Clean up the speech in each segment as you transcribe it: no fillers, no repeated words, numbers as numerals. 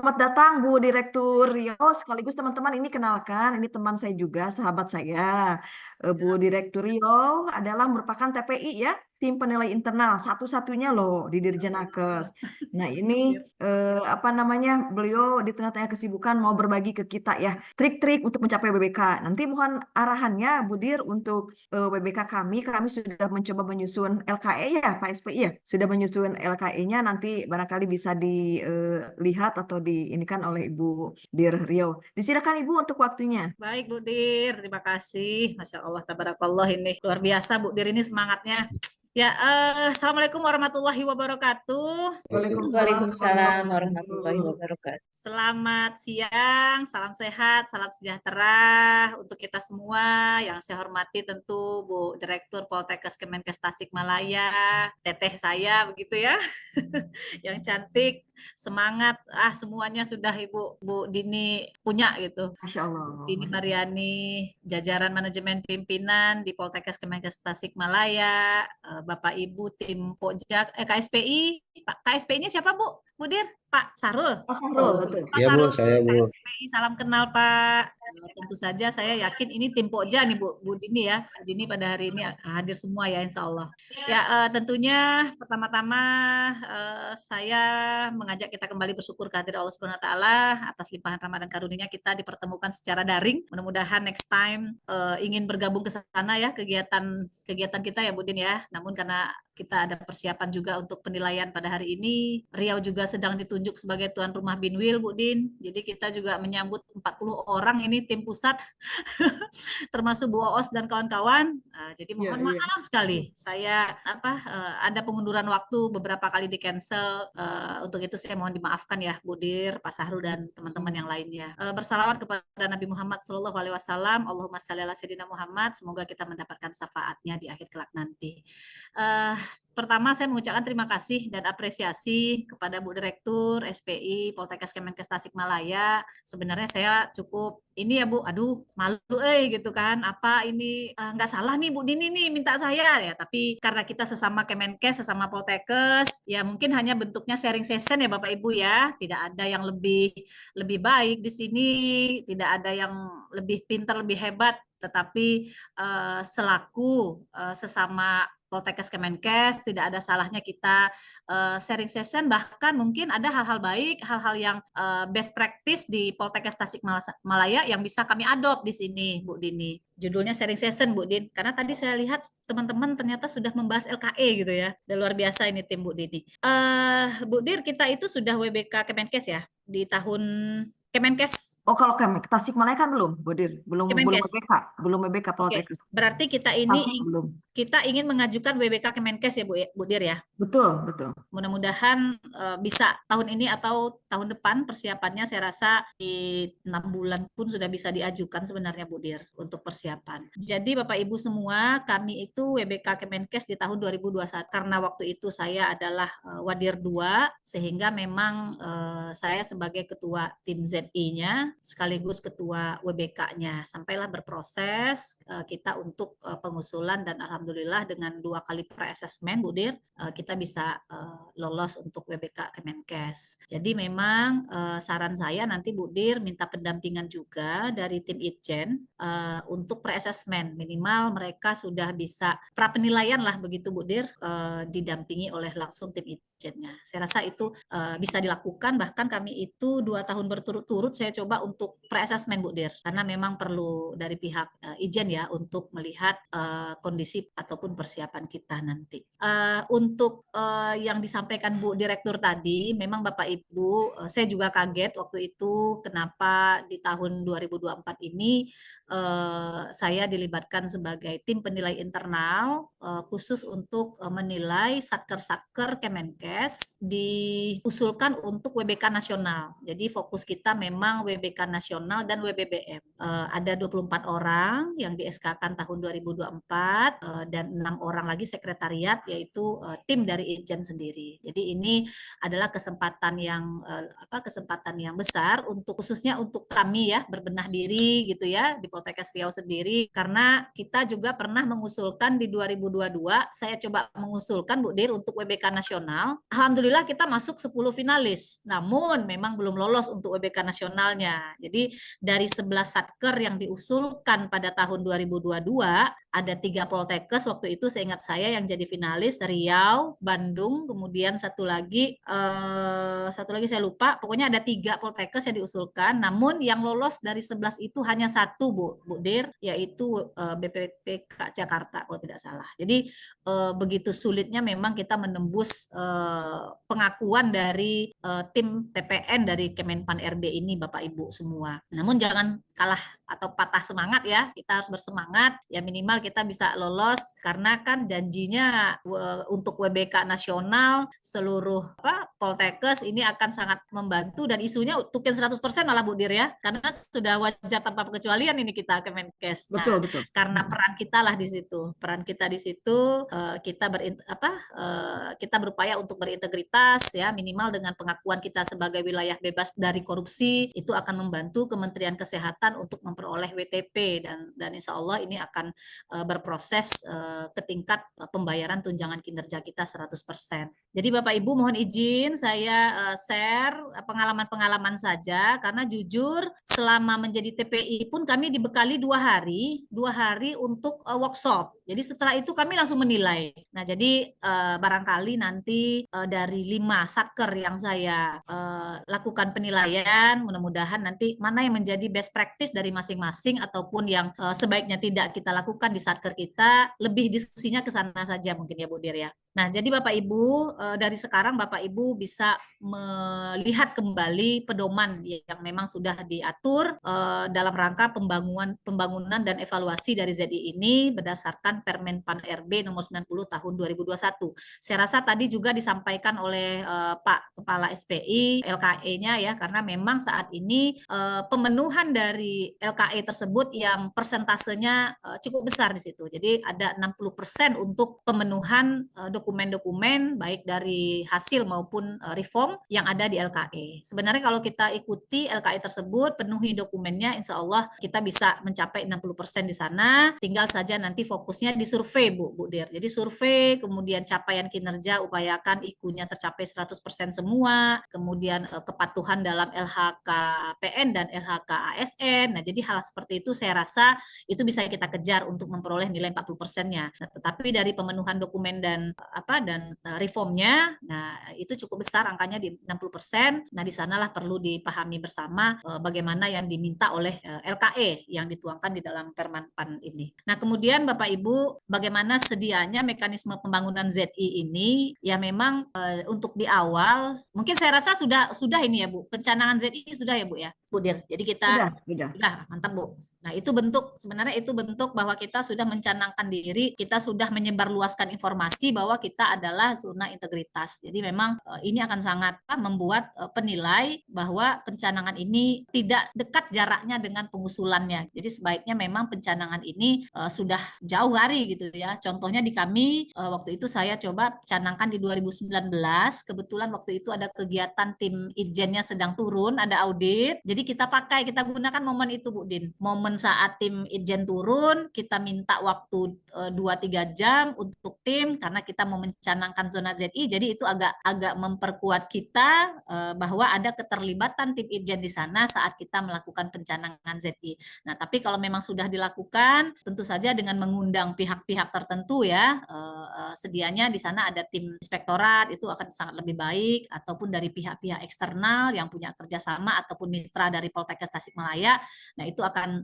Selamat datang Bu Direktur Rio, sekaligus teman-teman ini kenalkan, ini teman saya juga, sahabat saya. Bu Direktur Rio adalah merupakan TPI ya, tim penilai internal satu-satunya loh di Masya Dirjen Nakes. Allah. Nah ini Mudir. apa namanya, beliau di tengah-tengah kesibukan mau berbagi ke kita ya trik-trik untuk mencapai WBK. Nanti mohon arahannya Bu Dir untuk WBK kami sudah mencoba menyusun LKE ya Pak SPI ya, sudah menyusun LKE-nya nanti barangkali bisa dilihat atau diinikan oleh Ibu Dir Rio. Disilakan Ibu untuk waktunya. Baik Bu Dir, terima kasih. Masya Allah, tabarakallah ini. Luar biasa Bu Dir ini semangatnya. Ya, Assalamualaikum warahmatullahi wabarakatuh. Waalaikumsalam warahmatullahi Waalaikumsalam warahmatullahi wabarakatuh. wabarakatuh. Selamat siang, salam sehat, salam sejahtera untuk kita semua. Yang saya hormati tentu Bu Direktur Poltekkes Kemenkes Tasikmalaya, teteh saya begitu ya, yang cantik, semangat, semuanya sudah Ibu Bu Dini punya gitu. Masya Allah. Dini Mariani, jajaran manajemen pimpinan di Poltekkes Kemenkes Tasikmalaya, Bapak Ibu tim Pojak, KSPI, Pak KSPI-nya siapa Bu? Mudir? Pak Sarul. Pak Sahrul, betul. Pak Iya Bu, Sarul, saya Bu. KSPI, salam kenal Pak. Tentu saja saya yakin ini tim Pokja nih Bu Dini ya. Bu Dini pada hari ini hadir semua ya insya Allah. Ya tentunya pertama-tama saya mengajak kita kembali bersyukur kehadirat Allah Subhanahu Wa Taala atas limpahan Ramadan karunia kita dipertemukan secara daring. Mudah-mudahan next time ingin bergabung ke sana ya kegiatan kita ya Bu Din ya. Namun karena kita ada persiapan juga untuk penilaian pada hari ini. Riau juga sedang ditunjuk sebagai tuan rumah Binwil, Bu Din. Jadi kita juga menyambut 40 orang ini tim pusat, termasuk Bu Oos dan kawan-kawan. Jadi Iya, mohon iya. maaf sekali, saya ada pengunduran waktu beberapa kali di cancel. Untuk itu saya mohon dimaafkan ya, Bu Dir, Pak Sahrul dan teman-teman yang lainnya. Bersalawat kepada Nabi Muhammad SAW. Allahumma shalli ala sayyidina Muhammad. Semoga kita mendapatkan syafaatnya di akhir kelak nanti. Pertama saya mengucapkan terima kasih dan apresiasi kepada Bu Direktur SPI Poltekkes Kemenkes Tasikmalaya. Sebenarnya saya cukup ini ya Bu, aduh malu gitu kan, apa ini nggak salah nih Bu Dini nih minta saya ya, tapi karena kita sesama Kemenkes, sesama Poltekkes, ya mungkin hanya bentuknya sharing session ya Bapak Ibu ya, tidak ada yang lebih baik di sini, tidak ada yang lebih pintar, lebih hebat, tetapi selaku sesama Poltekkes Kemenkes tidak ada salahnya kita sharing session, bahkan mungkin ada hal-hal baik, hal-hal yang best practice di Poltekkes Tasikmalaya yang bisa kami adopt di sini Bu Dini. Judulnya sharing session Bu Din, karena tadi saya lihat teman-teman ternyata sudah membahas LKE gitu ya. Udah luar biasa ini tim Bu Dini. Bu Dir, kita itu sudah WBK Kemenkes ya di tahun Kemenkes. Oh kalau Tasikmalaya kan belum, Bu Dir, belum Kemenkes. belum WBK Oke, Poltekkes. berarti kita Tasik ini belum. kita ingin mengajukan WBK Kemenkes ya Bu Dir ya. Betul, betul. Mudah-mudahan bisa tahun ini atau tahun depan, persiapannya saya rasa di 6 bulan pun sudah bisa diajukan sebenarnya Bu Dir untuk persiapan. Jadi Bapak Ibu semua, kami itu WBK Kemenkes di tahun 2021 karena waktu itu saya adalah Wadir 2 sehingga memang saya sebagai ketua tim ZI-nya sekaligus ketua WBK-nya sampailah berproses kita untuk pengusulan dan alhamdulillah dengan 2 kali pre-assessment Bu Dir kita bisa lolos untuk WBK Kemenkes. Jadi memang saran saya nanti Bu Dir minta pendampingan juga dari tim Itjen untuk pre-assessment, minimal mereka sudah bisa pra penilaian lah begitu Bu Dir, didampingi oleh langsung tim Itjennya. Saya rasa itu bisa dilakukan, bahkan kami itu 2 tahun berturut-turut saya coba untuk pre-assessment Bu Dir, karena memang perlu dari pihak Itjen ya untuk melihat kondisi ataupun persiapan kita nanti. Untuk yang disampaikan Bu Direktur tadi, memang Bapak Ibu, saya juga kaget waktu itu kenapa di tahun 2024 ini saya dilibatkan sebagai tim penilai internal khusus untuk menilai satker-satker Kemenkes diusulkan untuk WBK nasional. Jadi fokus kita memang WBK nasional dan WBBM. Ada 24 orang yang di SK-kan tahun 2024 dan 6 orang lagi sekretariat, yaitu tim dari Itjen sendiri. Jadi ini adalah kesempatan yang besar untuk khususnya untuk kami ya berbenah diri gitu ya di Poltekkes Riau sendiri, karena kita juga pernah mengusulkan di 2022, saya coba mengusulkan Bu Dir untuk WBK nasional. Alhamdulillah kita masuk 10 finalis, namun memang belum lolos untuk WBK nasionalnya. Jadi dari 11 satker yang diusulkan pada tahun 2022, ada 3 Poltekkes waktu itu seingat saya yang jadi finalis, Riau, Bandung, kemudian satu lagi saya lupa, pokoknya ada 3 Poltekkes yang diusulkan, namun yang lolos dari 11 itu hanya satu Bu Dir, yaitu BPPK Jakarta kalau tidak salah. Jadi begitu sulitnya memang kita menembus pengakuan dari tim TPN dari Kemenpan RB ini Bapak Ibu semua. Namun jangan kalah atau patah semangat ya, kita harus bersemangat, ya minimal kita bisa lolos, karena kan janjinya untuk WBK nasional seluruh Poltekkes ini akan sangat membantu, dan isunya tukin 100% malah Bu Dir ya, karena sudah wajar tanpa pengecualian ini kita Kemenkes. Nah, Betul. karena peran kita lah di situ, kita berupaya untuk berintegritas ya, minimal dengan pengakuan kita sebagai wilayah bebas dari korupsi, itu akan membantu Kementerian Kesehatan untuk memperoleh WTP, dan insya Allah ini akan berproses ke tingkat pembayaran tunjangan kinerja kita 100%. Jadi Bapak Ibu mohon izin saya share pengalaman-pengalaman saja, karena jujur selama menjadi TPI pun kami dibekali 2 hari untuk workshop. Jadi setelah itu kami langsung menilai. Nah jadi barangkali nanti dari 5 satker yang saya lakukan penilaian, mudah-mudahan nanti mana yang menjadi best practice dari masing-masing ataupun yang sebaiknya tidak kita lakukan di satker kita, lebih diskusinya ke sana saja mungkin ya Bu Dir ya. Nah, jadi Bapak Ibu, dari sekarang Bapak Ibu bisa melihat kembali pedoman yang memang sudah diatur dalam rangka pembangunan dan evaluasi dari ZI ini berdasarkan Permen Pan RB nomor 90 tahun 2021. Saya rasa tadi juga disampaikan oleh Pak Kepala SPI, LKE-nya ya, karena memang saat ini pemenuhan dari LKE tersebut yang persentasenya cukup besar di situ. Jadi ada 60% untuk pemenuhan dokumen-dokumen baik dari hasil maupun reform yang ada di LKE. Sebenarnya kalau kita ikuti LKE tersebut, penuhi dokumennya, insya Allah kita bisa mencapai 60% di sana. Tinggal saja nanti fokusnya di survei Bu Dir. Jadi survei, kemudian capaian kinerja, upayakan IKU-nya tercapai 100% semua, kemudian kepatuhan dalam LHKPN dan LHK-ASN. Nah, jadi hal seperti itu saya rasa itu bisa kita kejar untuk memperoleh nilai 40%-nya. Nah, tetapi dari pemenuhan dokumen dan reformnya, nah itu cukup besar angkanya di 60%. Nah, di sanalah perlu dipahami bersama bagaimana yang diminta oleh LKE yang dituangkan di dalam Permen Pan ini. Nah, kemudian Bapak Ibu, bagaimana sedianya mekanisme pembangunan ZI ini? Ya memang untuk di awal, mungkin saya rasa sudah ini ya Bu, pencanangan ZI sudah ya Bu ya, Bu Dir. Jadi kita sudah mantap Bu. Nah, sebenarnya itu bentuk bahwa kita sudah mencanangkan diri, kita sudah menyebarluaskan informasi bahwa kita adalah zona integritas. Jadi memang ini akan sangat membuat penilai bahwa pencanangan ini tidak dekat jaraknya dengan pengusulannya. Jadi sebaiknya memang pencanangan ini sudah jauh hari gitu ya. Contohnya di kami waktu itu saya coba canangkan di 2019, kebetulan waktu itu ada kegiatan tim Itjennya sedang turun, ada audit. Jadi kita gunakan momen itu Bu Din. Momen saat tim Itjen turun, kita minta waktu 2-3 jam untuk tim karena kita mau mencanangkan zona ZI. Jadi itu agak memperkuat kita bahwa ada keterlibatan tim Itjen di sana saat kita melakukan pencanangan ZI. Nah, tapi kalau memang sudah dilakukan, tentu saja dengan mengundang pihak-pihak tertentu ya, sedianya di sana ada tim inspektorat, itu akan sangat lebih baik, ataupun dari pihak-pihak eksternal yang punya kerjasama ataupun mitra dari Poltekkes Tasikmalaya. Nah, itu akan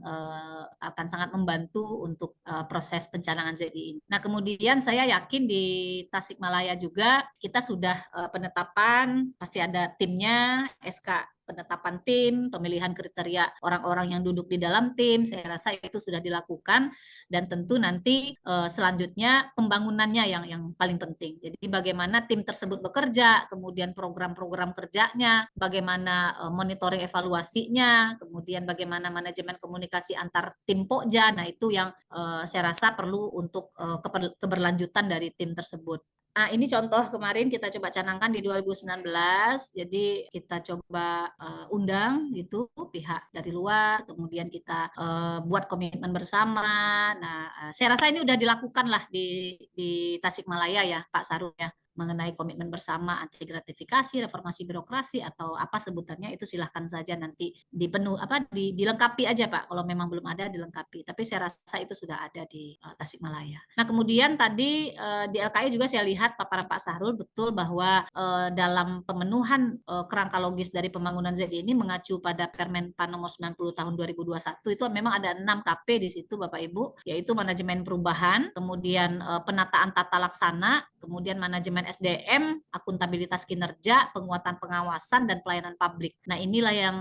sangat membantu untuk proses pencanangan ZI ini. Nah, kemudian saya yakin di Tasikmalaya juga kita sudah penetapan, pasti ada timnya, SK penetapan tim, pemilihan kriteria orang-orang yang duduk di dalam tim, saya rasa itu sudah dilakukan, dan tentu nanti selanjutnya pembangunannya yang paling penting. Jadi bagaimana tim tersebut bekerja, kemudian program-program kerjanya, bagaimana monitoring evaluasinya, kemudian bagaimana manajemen komunikasi antar tim Pokja. Nah, itu yang saya rasa perlu untuk keberlanjutan dari tim tersebut. Nah, ini contoh kemarin kita coba canangkan di 2019. Jadi kita coba undang gitu pihak dari luar, kemudian kita buat komitmen bersama. Nah, saya rasa ini udah dilakukan lah di Tasikmalaya ya, Pak Sarul ya, mengenai komitmen bersama anti gratifikasi, reformasi birokrasi atau apa sebutannya itu silahkan saja nanti dilengkapi aja Pak. Kalau memang belum ada dilengkapi. Tapi saya rasa itu sudah ada di Tasikmalaya. Nah, kemudian tadi di LKI juga saya lihat paparan Pak Sahrul betul bahwa dalam pemenuhan kerangka logis dari pembangunan ZI ini mengacu pada Permenpan nomor 90 tahun 2021 itu memang ada 6 KP di situ Bapak Ibu, yaitu manajemen perubahan, kemudian penataan tata laksana, kemudian manajemen SDM, akuntabilitas kinerja, penguatan pengawasan dan pelayanan publik. Nah, inilah yang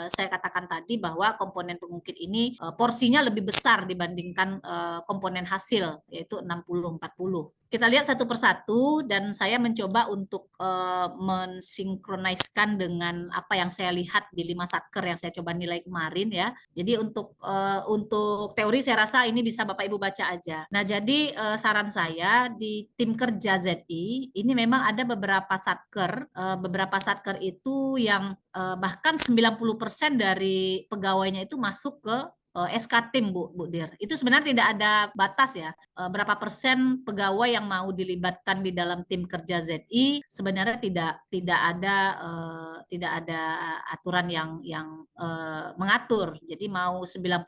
saya katakan tadi bahwa komponen pengungkit ini porsinya lebih besar dibandingkan komponen hasil, yaitu 60-40. Kita lihat satu persatu dan saya mencoba untuk mensinkroniskan dengan apa yang saya lihat di 5 satker yang saya coba nilai kemarin ya. Jadi untuk teori saya rasa ini bisa Bapak Ibu baca aja. Nah, jadi saran saya di tim kerja ZI ini memang ada beberapa satker itu yang bahkan 90% dari pegawainya itu masuk ke SK tim Bu Dir. Itu sebenarnya tidak ada batas ya. Berapa persen pegawai yang mau dilibatkan di dalam tim kerja ZI sebenarnya tidak ada aturan yang mengatur. Jadi mau 90%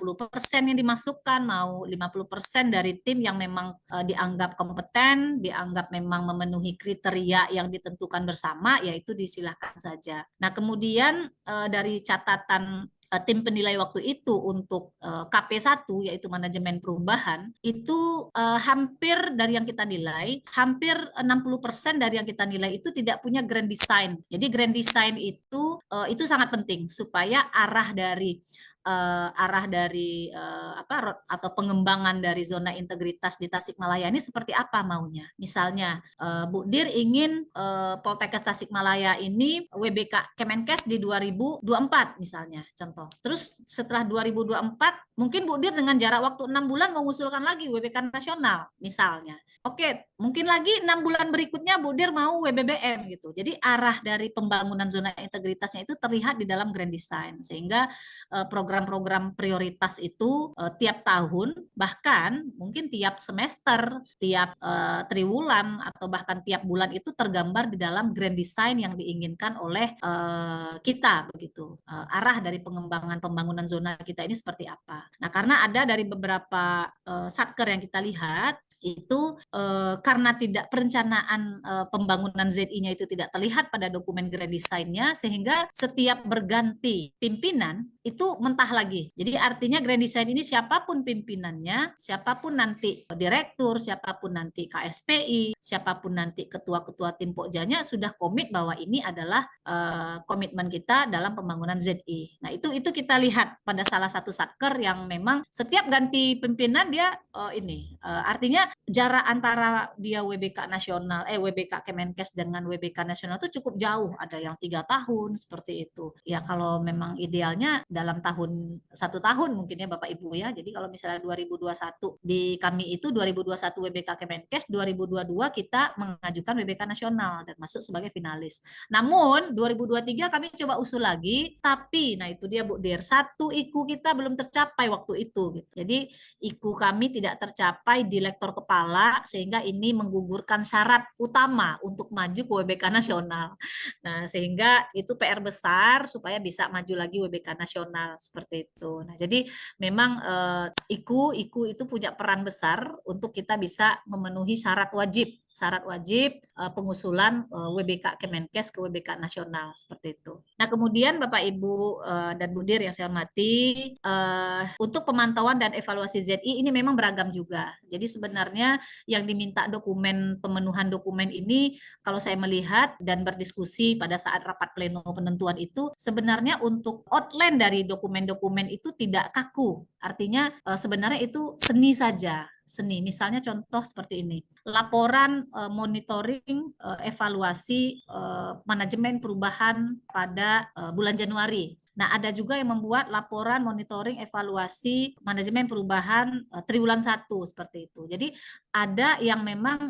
yang dimasukkan, mau 50% dari tim yang memang dianggap kompeten, dianggap memang memenuhi kriteria yang ditentukan bersama, yaitu disilahkan saja. Nah, kemudian dari catatan tim penilai waktu itu untuk KP1 yaitu manajemen perubahan itu hampir dari yang kita nilai hampir 60% dari yang kita nilai itu tidak punya grand design. Jadi grand design itu sangat penting supaya arah dari atau pengembangan dari zona integritas di Tasikmalaya ini seperti apa maunya. Misalnya Bu Dir ingin Poltekkes Tasikmalaya ini WBK Kemenkes di 2024 misalnya contoh. Terus setelah 2024 mungkin Bu Dir dengan jarak waktu 6 bulan mengusulkan lagi WBK nasional misalnya. Oke, mungkin lagi 6 bulan berikutnya Bu Dir mau WBBM gitu. Jadi arah dari pembangunan zona integritasnya itu terlihat di dalam grand design sehingga program-program prioritas itu tiap tahun, bahkan mungkin tiap semester, tiap triwulan, atau bahkan tiap bulan itu tergambar di dalam grand design yang diinginkan oleh kita begitu. Arah dari pengembangan pembangunan zona kita ini seperti apa. Nah, karena ada dari beberapa satker yang kita lihat itu karena tidak perencanaan pembangunan ZI-nya itu tidak terlihat pada dokumen grand design-nya sehingga setiap berganti pimpinan itu mentah lagi. Jadi artinya grand design ini siapapun pimpinannya, siapapun nanti direktur, siapapun nanti KSPI, siapapun nanti ketua-ketua tim pokjanya sudah komit bahwa ini adalah komitmen kita dalam pembangunan ZI. Nah, itu kita lihat pada salah satu satker yang memang setiap ganti pimpinan dia artinya jarak antara dia WBK nasional, WBK Kemenkes dengan WBK nasional itu cukup jauh. Ada yang 3 tahun seperti itu. Ya kalau memang idealnya dalam 1 tahun mungkin ya Bapak Ibu ya. Jadi kalau misalnya 2021 di kami itu 2021 WBK Kemenkes, 2022 kita mengajukan WBK nasional dan masuk sebagai finalis. Namun 2023 kami coba usul lagi, tapi nah itu dia Bu Dir, 1 IKU kita belum tercapai waktu itu gitu. Jadi IKU kami tidak tercapai di lektor kepala sehingga ini menggugurkan syarat utama untuk maju ke WBK nasional. Nah, sehingga itu PR besar supaya bisa maju lagi WBK nasional seperti itu. Nah, jadi memang IKU itu punya peran besar untuk kita bisa memenuhi syarat wajib pengusulan WBK Kemenkes ke WBK nasional seperti itu. Nah, kemudian Bapak Ibu dan Bu Dir yang saya hormati, untuk pemantauan dan evaluasi ZI ini memang beragam juga. Jadi sebenarnya yang diminta pemenuhan dokumen ini kalau saya melihat dan berdiskusi pada saat rapat pleno penentuan itu sebenarnya untuk outline dari dokumen-dokumen itu tidak kaku. Artinya sebenarnya itu seni saja. Misalnya contoh seperti ini, laporan monitoring evaluasi manajemen perubahan pada bulan Januari. Nah, ada juga yang membuat laporan monitoring evaluasi manajemen perubahan triwulan 1 seperti itu. Jadi ada yang memang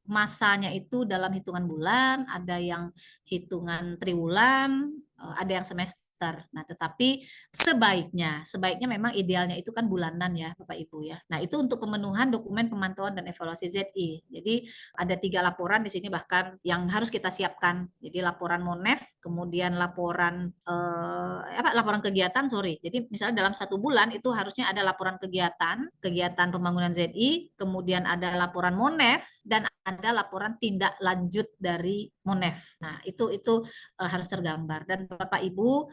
masanya itu dalam hitungan bulan, ada yang hitungan triwulan, ada yang semester. Nah, tetapi sebaiknya memang idealnya itu kan bulanan ya, Bapak Ibu ya. Nah, itu untuk pemenuhan dokumen pemantauan dan evaluasi ZI. Jadi ada 3 laporan di sini bahkan yang harus kita siapkan. Jadi laporan Monef, kemudian laporan laporan kegiatan, sorry. Jadi misalnya dalam 1 bulan itu harusnya ada laporan kegiatan pembangunan ZI, kemudian ada laporan Monef dan ada laporan tindak lanjut dari Monef. Nah, itu harus tergambar dan Bapak Ibu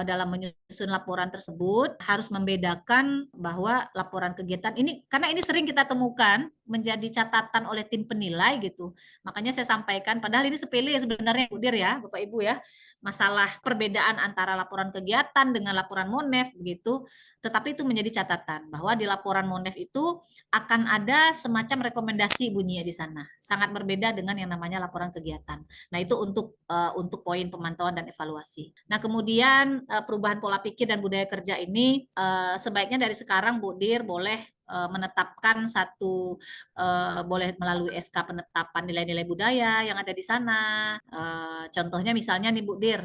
dalam menyusun laporan tersebut harus membedakan bahwa laporan kegiatan ini, karena ini sering kita temukan menjadi catatan oleh tim penilai gitu. Makanya saya sampaikan, padahal ini sepele sebenarnya Bu Dir ya, Bapak Ibu ya, masalah perbedaan antara laporan kegiatan dengan laporan Monef begitu, tetapi itu menjadi catatan bahwa di laporan Monef itu akan ada semacam rekomendasi bunyinya di sana. Sangat berbeda dengan yang namanya laporan kegiatan. Nah, itu untuk poin pemantauan dan evaluasi. Nah, kemudian perubahan pola pikir dan budaya kerja ini sebaiknya dari sekarang Bu Dir boleh menetapkan boleh melalui SK penetapan nilai-nilai budaya yang ada di sana. Contohnya misalnya nih Bu Dir,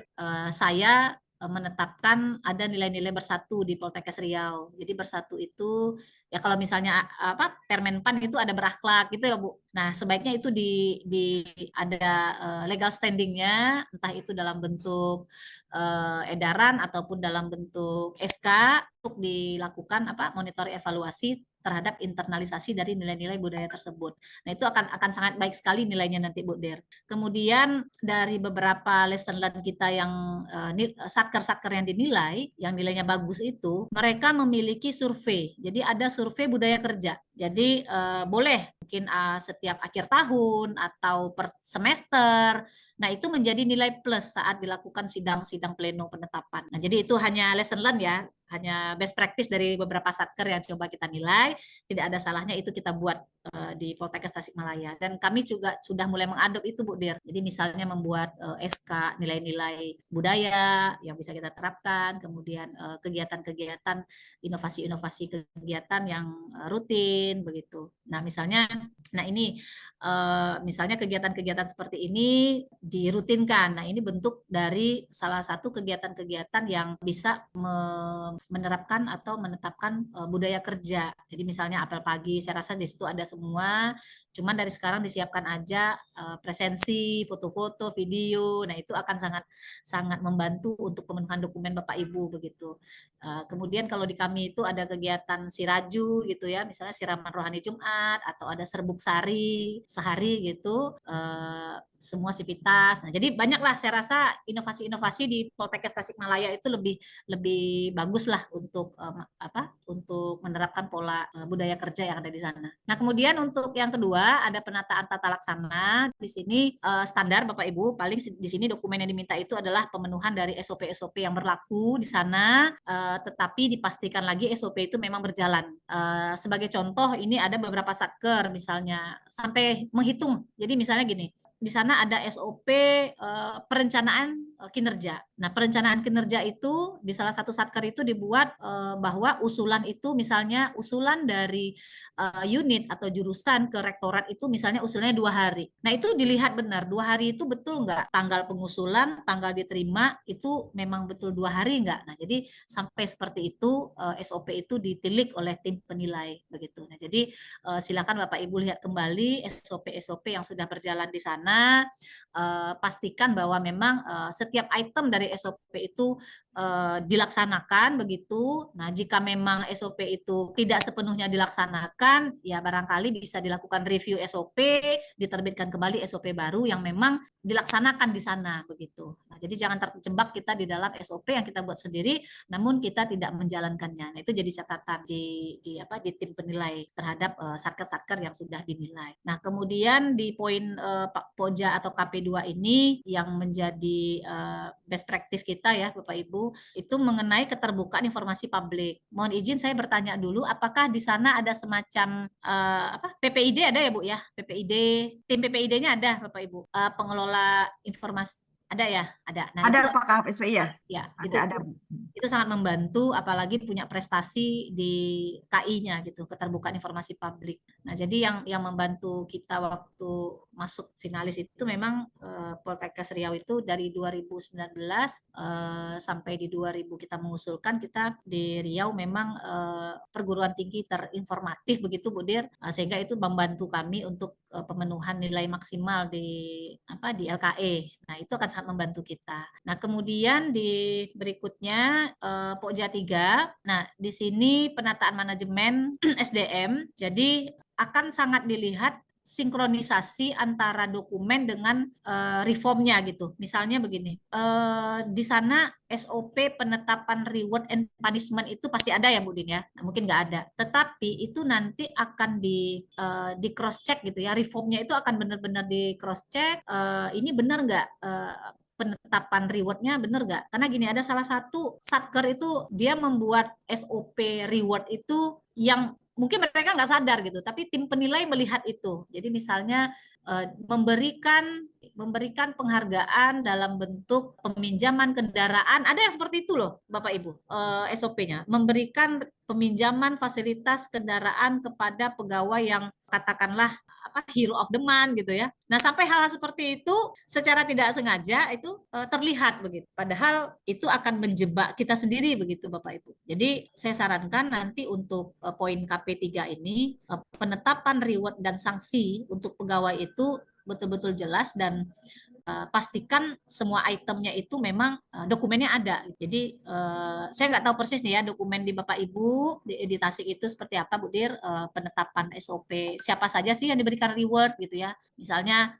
saya menetapkan ada nilai-nilai bersatu di Poltekkes Riau. Jadi bersatu itu ya kalau misalnya Permenpan itu ada berakhlak gitu ya Bu. Nah, sebaiknya itu ada legal standingnya, entah itu dalam bentuk edaran ataupun dalam bentuk SK untuk dilakukan monitor evaluasi terhadap internalisasi dari nilai-nilai budaya tersebut. Nah, itu akan sangat baik sekali nilainya nanti Bu Der. Kemudian dari beberapa lesson learn kita yang satker-satker yang dinilai, yang nilainya bagus itu, mereka memiliki survei. Jadi ada survei budaya kerja. Jadi boleh mungkin setiap akhir tahun atau per semester. Nah, itu menjadi nilai plus saat dilakukan sidang-sidang pleno penetapan. Nah, jadi itu hanya lesson learn ya, hanya best practice dari beberapa satker yang coba kita nilai. Tidak ada salahnya itu kita buat di Poltekkes Tasikmalaya. Dan kami juga sudah mulai mengadop itu Bu Dir. Jadi misalnya membuat SK nilai-nilai budaya yang bisa kita terapkan, kemudian kegiatan-kegiatan inovasi-inovasi kegiatan yang rutin begitu. Nah, misalnya ini misalnya kegiatan-kegiatan seperti ini dirutinkan. Nah, ini bentuk dari salah satu kegiatan-kegiatan yang bisa menerapkan atau menetapkan budaya kerja. Jadi misalnya apel pagi, saya rasa di situ ada semua. Cuman dari sekarang disiapkan aja presensi, foto-foto, video. Nah, itu akan sangat membantu untuk pemenuhan dokumen Bapak Ibu begitu. Kemudian kalau di kami itu ada kegiatan siraju gitu ya, misalnya siraman rohani Jumat atau ada serbuk sari sehari gitu, semua sivitas. Nah, jadi banyaklah saya rasa inovasi-inovasi di Poltekkes Tasikmalaya itu lebih bagus lah untuk untuk menerapkan pola budaya kerja yang ada di sana. Nah, kemudian untuk yang kedua ada penataan tata laksana. Di sini standar Bapak Ibu, paling di sini dokumen yang diminta itu adalah pemenuhan dari SOP-SOP yang berlaku di sana, tetapi dipastikan lagi SOP itu memang berjalan. Sebagai contoh, ini ada beberapa satker misalnya sampai menghitung. Jadi misalnya gini, di sana ada SOP perencanaan kinerja. Nah, perencanaan kinerja itu di salah satu satker itu dibuat bahwa usulan itu misalnya usulan dari unit atau jurusan ke rektorat itu misalnya usulnya 2 hari. Nah, itu dilihat benar 2 hari itu betul nggak tanggal pengusulan, tanggal diterima itu memang betul 2 hari nggak. Nah, jadi sampai seperti itu SOP itu ditilik oleh tim penilai begitu. Nah, jadi silakan Bapak Ibu lihat kembali SOP-SOP yang sudah berjalan di sana. Pastikan bahwa memang setiap item dari SOP itu dilaksanakan begitu. Nah, jika memang SOP itu tidak sepenuhnya dilaksanakan, ya barangkali bisa dilakukan review SOP, diterbitkan kembali SOP baru yang memang dilaksanakan di sana begitu. Nah, jadi jangan terjebak kita di dalam SOP yang kita buat sendiri, namun kita tidak menjalankannya. Nah, itu jadi catatan di tim penilai terhadap satker-satker yang sudah dinilai. Nah, kemudian di poin Pak Poja atau KP2 ini yang menjadi best practice kita ya Bapak Ibu, itu mengenai keterbukaan informasi publik. Mohon izin saya bertanya dulu, apakah di sana ada semacam PPID ada ya Bu ya? PPID, tim PPID-nya ada Bapak Ibu. Pengelola informasi ada ya? Ada. Nah, Ada itu Pak KPSPI ya? ya, Ada. itu sangat membantu apalagi punya prestasi di KI-nya gitu, keterbukaan informasi publik. Nah, jadi yang membantu kita waktu masuk finalis itu memang Poltekkes Riau itu dari 2019 sampai di 2000 kita mengusulkan, kita di Riau memang perguruan tinggi terinformatif begitu Bu Dir, sehingga itu membantu kami untuk pemenuhan nilai maksimal di LKE. Nah, itu akan sangat membantu kita. Nah, kemudian di berikutnya Pokja 3. Nah, di sini penataan manajemen SDM. Jadi akan sangat dilihat sinkronisasi antara dokumen dengan reformnya gitu. Misalnya begini, di sana SOP penetapan reward and punishment itu pasti ada ya Bu Din ya. Nah, mungkin nggak ada. Tetapi itu nanti akan di cross check gitu ya. Reformnya itu akan benar-benar di cross check. Ini benar nggak? Penetapan rewardnya benar nggak? Karena gini, ada salah satu satker itu dia membuat SOP reward itu yang mungkin mereka nggak sadar gitu, tapi tim penilai melihat itu. Jadi misalnya memberikan penghargaan dalam bentuk peminjaman kendaraan, ada yang seperti itu loh Bapak Ibu, SOP-nya. Memberikan peminjaman fasilitas kendaraan kepada pegawai yang katakanlah hero of the month gitu ya. Nah, sampai hal seperti itu secara tidak sengaja itu terlihat begitu. Padahal itu akan menjebak kita sendiri begitu Bapak Ibu. Jadi saya sarankan nanti untuk poin KP3 ini penetapan reward dan sanksi untuk pegawai itu betul-betul jelas dan pastikan semua itemnya itu memang dokumennya ada. Jadi saya nggak tahu persis nih ya dokumen di Bapak Ibu di Tasik itu seperti apa Bu Dir, penetapan SOP siapa saja sih yang diberikan reward gitu ya. Misalnya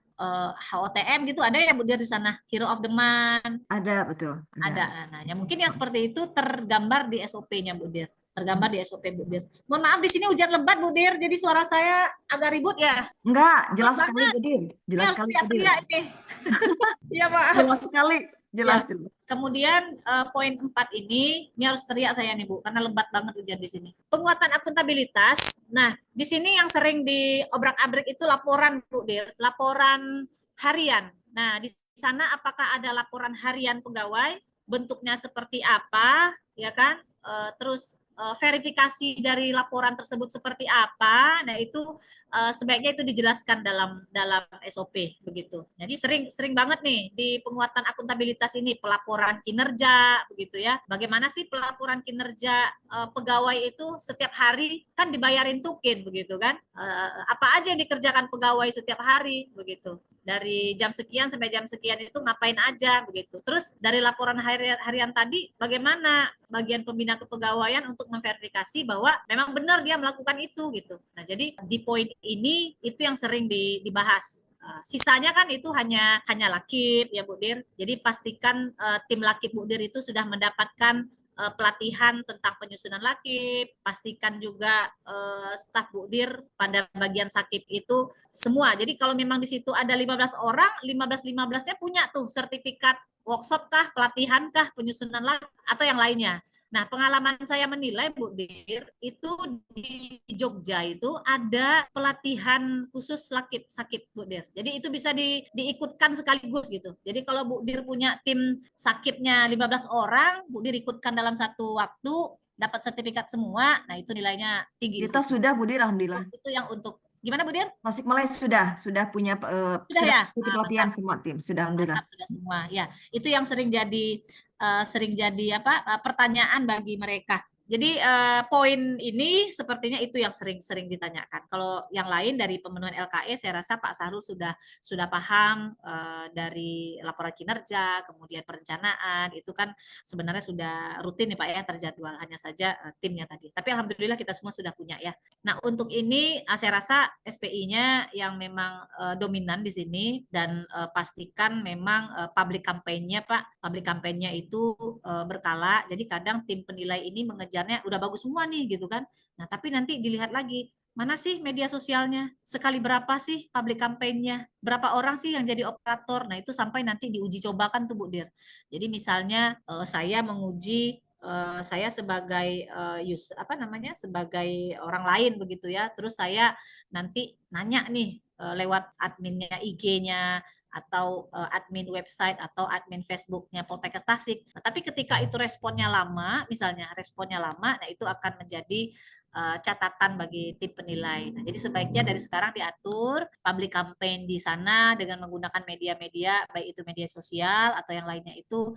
HOTM gitu ada ya Bu Dir di sana, Hero of the Month. Ada, betul. Ada. Nah, ya mungkin yang seperti itu tergambar di SOP-nya Bu Dir. Tergambar di SOP Bu Dir. Mohon maaf di sini hujan lebat Bu Dir, jadi suara saya agak ribut ya. Enggak, jelas Lebat sekali banget. Budir. Ini Jelas harus sekali Budir. teriak-teriak ini. Iya maaf. Jelas sekali. Jelas, Ya. jelas. Kemudian poin 4 ini harus teriak saya nih Bu, karena lebat banget hujan di sini. Penguatan akuntabilitas. Nah, di sini yang sering diobrak-abrik itu laporan Bu Dir, laporan harian. Nah, di sana apakah ada laporan harian pegawai, bentuknya seperti apa, ya kan? Terus verifikasi dari laporan tersebut seperti apa. Nah, itu sebaiknya itu dijelaskan dalam SOP begitu. Jadi sering banget nih di penguatan akuntabilitas ini pelaporan kinerja begitu ya. Bagaimana sih pelaporan kinerja pegawai itu setiap hari kan dibayarin tukin begitu kan? Apa aja yang dikerjakan pegawai setiap hari begitu. Dari jam sekian sampai jam sekian itu ngapain aja begitu. Terus dari laporan harian tadi bagaimana bagian pembina kepegawaian untuk memverifikasi bahwa memang benar dia melakukan itu gitu. Nah, jadi di poin ini itu yang sering dibahas. Sisanya kan itu hanya Lakip ya Bu Dir. Jadi pastikan tim Lakip Bu Dir itu sudah mendapatkan pelatihan tentang penyusunan Lakip, pastikan juga staf Bu Dir pada bagian Sakip itu semua. Jadi kalau memang di situ ada 15 orang, 15-15-nya punya tuh sertifikat workshop kah, pelatihan kah, penyusunan Lakip atau yang lainnya. Nah, pengalaman saya menilai Bu Dir, itu di Jogja itu ada pelatihan khusus sakit Bu Dir. Jadi itu bisa diikutkan sekaligus gitu. Jadi kalau Bu Dir punya tim sakitnya 15 orang, Bu Dir ikutkan dalam satu waktu, dapat sertifikat semua, nah itu nilainya tinggi. Kita sudah Budir, alhamdulillah. Itu yang untuk gimana Bu Dir? Tasikmalaya sudah punya sudah ya? pelatihan semua tim, sudah alhamdulillah. Mantap, sudah semua. Ya, itu yang sering jadi pertanyaan bagi mereka. Jadi poin ini sepertinya itu yang sering ditanyakan. Kalau yang lain dari pemenuhan LKE, saya rasa Pak Sahrul sudah paham dari laporan kinerja, kemudian perencanaan, itu kan sebenarnya sudah rutin nih Pak ya, terjadwal, hanya saja timnya tadi. Tapi alhamdulillah kita semua sudah punya ya. Nah, untuk ini saya rasa SPI-nya yang memang dominan di sini, dan pastikan memang public campaign-nya Pak. Public campaign-nya itu berkala, jadi kadang tim penilai ini mengejarnya udah bagus semua nih gitu kan. Nah, tapi nanti dilihat lagi, mana sih media sosialnya? Sekali berapa sih public campaign-nya? Berapa orang sih yang jadi operator? Nah, itu sampai nanti diuji cobakan tuh Bu Dir. Jadi misalnya saya menguji saya sebagai sebagai orang lain begitu ya. Terus saya nanti nanya nih lewat adminnya IG-nya atau admin website atau admin Facebooknya Poltekkes Tasik. Nah, tapi ketika itu responnya lama, misalnya responnya lama, nah itu akan menjadi catatan bagi tim penilai. Nah, jadi sebaiknya dari sekarang diatur public campaign di sana dengan menggunakan media-media, baik itu media sosial atau yang lainnya itu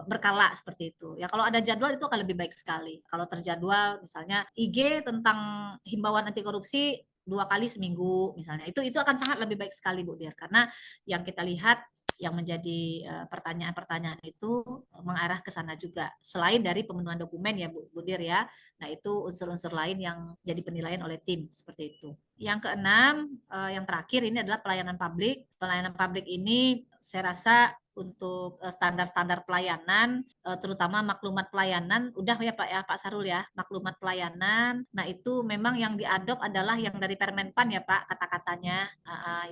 berkala seperti itu. Ya kalau ada jadwal itu akan lebih baik sekali. Kalau terjadwal misalnya IG tentang himbauan anti korupsi 2 kali seminggu misalnya, itu akan sangat lebih baik sekali Bu Dir, karena yang kita lihat yang menjadi pertanyaan-pertanyaan itu mengarah ke sana juga. Selain dari pemenuhan dokumen ya Bu Dir ya. Nah, itu unsur-unsur lain yang jadi penilaian oleh tim seperti itu. Yang keenam, yang terakhir ini adalah pelayanan publik. Pelayanan publik ini saya rasa untuk standar-standar pelayanan, terutama maklumat pelayanan, udah ya Pak Sarul ya, maklumat pelayanan. Nah itu memang yang diadop adalah yang dari Permenpan ya Pak, kata-katanya.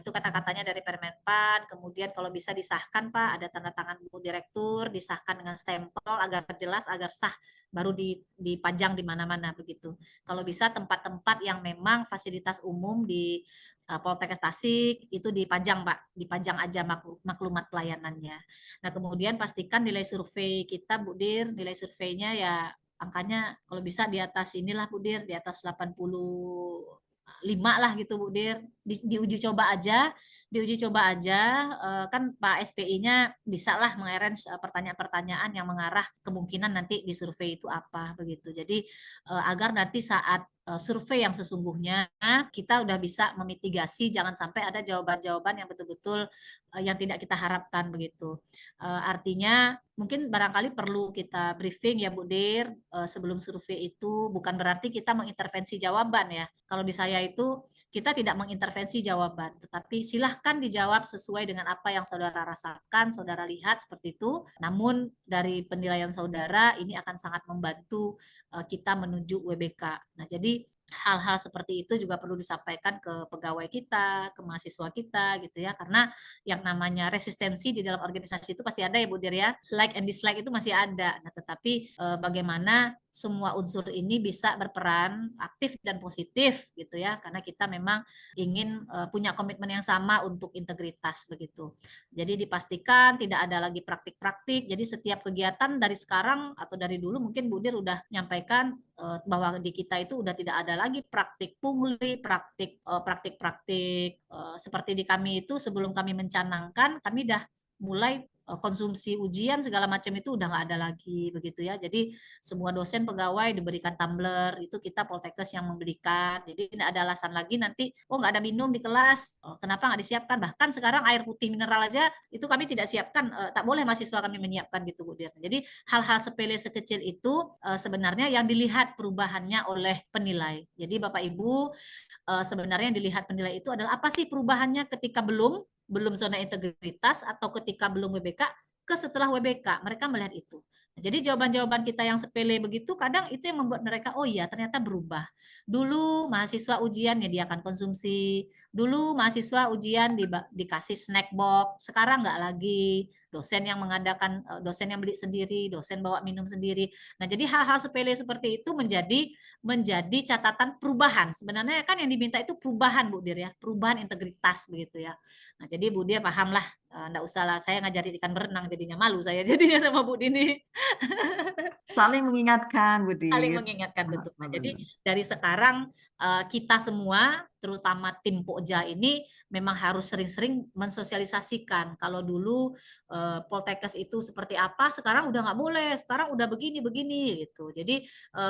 Itu kata-katanya dari Permenpan, kemudian kalau bisa disahkan Pak, ada tanda tangan Bu Direktur, disahkan dengan stempel agar jelas, agar sah, baru dipajang di mana-mana begitu. Kalau bisa tempat-tempat yang memang fasilitas umum di Poltekkes Tasik itu dipajang Pak, dipajang aja maklumat pelayanannya. Nah kemudian pastikan nilai survei kita Bu Dir, nilai surveinya ya angkanya kalau bisa di atas inilah Bu Dir, di atas 85 lah gitu Bu Dir, diuji coba aja, kan Pak SPI-nya bisa lah mengarrange pertanyaan-pertanyaan yang mengarah kemungkinan nanti di survei itu apa begitu. Jadi agar nanti saat survei yang sesungguhnya kita udah bisa memitigasi jangan sampai ada jawaban-jawaban yang betul-betul yang tidak kita harapkan begitu. Artinya mungkin barangkali perlu kita briefing ya Bu Dir sebelum survei itu, bukan berarti kita mengintervensi jawaban ya. Kalau di saya itu kita tidak mengintervensi jawaban, tetapi silahkan dijawab sesuai dengan apa yang saudara rasakan, saudara lihat seperti itu. Namun dari penilaian saudara ini akan sangat membantu kita menuju WBK. Nah, jadi hal-hal seperti itu juga perlu disampaikan ke pegawai kita, ke mahasiswa kita gitu ya, karena yang namanya resistensi di dalam organisasi itu pasti ada ya Bu Dir ya, like and dislike itu masih ada. Nah, tetapi bagaimana semua unsur ini bisa berperan aktif dan positif gitu ya, karena kita memang ingin punya komitmen yang sama untuk integritas begitu. Jadi dipastikan tidak ada lagi praktik-praktik. Jadi setiap kegiatan dari sekarang atau dari dulu mungkin Bu Dir udah nyampaikan bahwa di kita itu udah tidak ada lagi praktik pungli, praktik-praktik seperti di kami itu sebelum kami mencanangkan, kami udah mulai konsumsi ujian segala macam itu udah nggak ada lagi begitu ya. Jadi semua dosen pegawai diberikan tumbler, itu kita Poltekkes yang memberikan. Jadi tidak ada alasan lagi nanti nggak ada minum di kelas, kenapa nggak disiapkan. Bahkan sekarang air putih mineral aja itu kami tidak siapkan, tak boleh mahasiswa kami menyiapkan gitu Bu Dir. Jadi hal-hal sepele sekecil itu sebenarnya yang dilihat perubahannya oleh penilai. Jadi Bapak Ibu sebenarnya yang dilihat penilai itu adalah apa sih perubahannya ketika belum zona integritas atau ketika belum WBK ke setelah WBK, mereka melihat itu. Nah, jadi jawaban-jawaban kita yang sepele begitu kadang itu yang membuat mereka oh iya ternyata berubah. Dulu mahasiswa ujian menyediakan konsumsi, dulu mahasiswa ujian dikasih snack box, sekarang nggak lagi. Dosen yang mengadakan, dosen yang beli sendiri, dosen bawa minum sendiri. Nah, jadi hal-hal sepele seperti itu menjadi catatan perubahan. Sebenarnya kan yang diminta itu perubahan Bu Dir ya, perubahan integritas begitu ya. Nah, jadi Bu Dir paham lah, enggak usah lah saya ngajarin ikan berenang jadinya malu saya jadinya sama Bu Dini. Saling mengingatkan, Saling Budit. mengingatkan betul. Nah, jadi Benar. dari sekarang kita semua, terutama tim Pokja ini memang harus sering-sering mensosialisasikan. Kalau dulu Poltekkes itu seperti apa, sekarang udah nggak boleh. Sekarang udah begini gitu. Jadi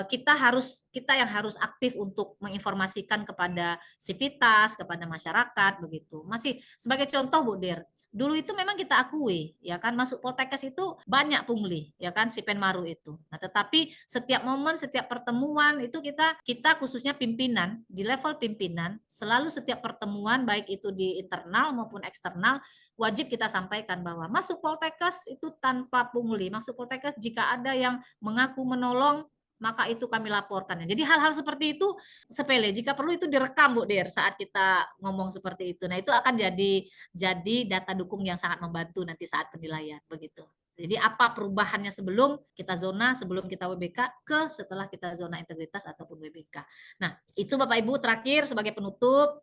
kita yang harus aktif untuk menginformasikan kepada sivitas, kepada masyarakat begitu. Masih sebagai contoh Bu Dir, dulu itu memang kita akui ya kan masuk Poltekkes itu banyak pungli ya kan si Penmaru itu. Nah, tetapi setiap momen, setiap pertemuan itu kita khususnya pimpinan di level pimpinan selalu setiap pertemuan baik itu di internal maupun eksternal wajib kita sampaikan bahwa masuk Poltekkes itu tanpa pungli. Masuk Poltekkes jika ada yang mengaku menolong maka itu kami laporkan. Jadi hal-hal seperti itu sepele. Jika perlu itu direkam Bu Der saat kita ngomong seperti itu. Nah, itu akan jadi data dukung yang sangat membantu nanti saat penilaian begitu. Jadi apa perubahannya sebelum kita zona, sebelum kita WBK, ke setelah kita zona integritas ataupun WBK. Nah, itu Bapak Ibu terakhir sebagai penutup,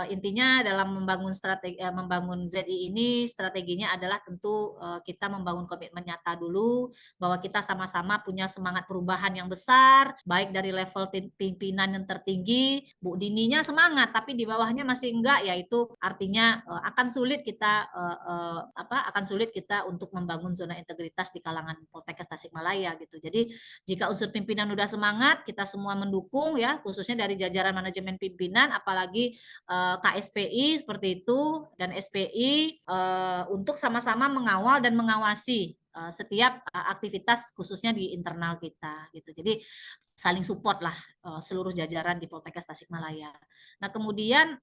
intinya dalam membangun strategi, membangun ZI ini strateginya adalah tentu kita membangun komitmen nyata dulu, bahwa kita sama-sama punya semangat perubahan yang besar, baik dari level pimpinan yang tertinggi, Bu Dininya semangat, tapi di bawahnya masih enggak, yaitu artinya akan sulit kita akan sulit kita untuk membangun zona integritas di kalangan Poltekkes Tasikmalaya gitu. Jadi jika unsur pimpinan udah semangat, kita semua mendukung ya, khususnya dari jajaran manajemen pimpinan, apalagi KSPI seperti itu dan SPI untuk sama-sama mengawal dan mengawasi setiap aktivitas khususnya di internal kita gitu. Jadi saling support lah seluruh jajaran di Poltekkes Tasikmalaya. Nah, kemudian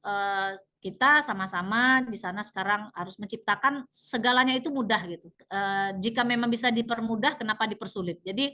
kita sama-sama di sana sekarang harus menciptakan segalanya itu mudah gitu. Jika memang bisa dipermudah, kenapa dipersulit? Jadi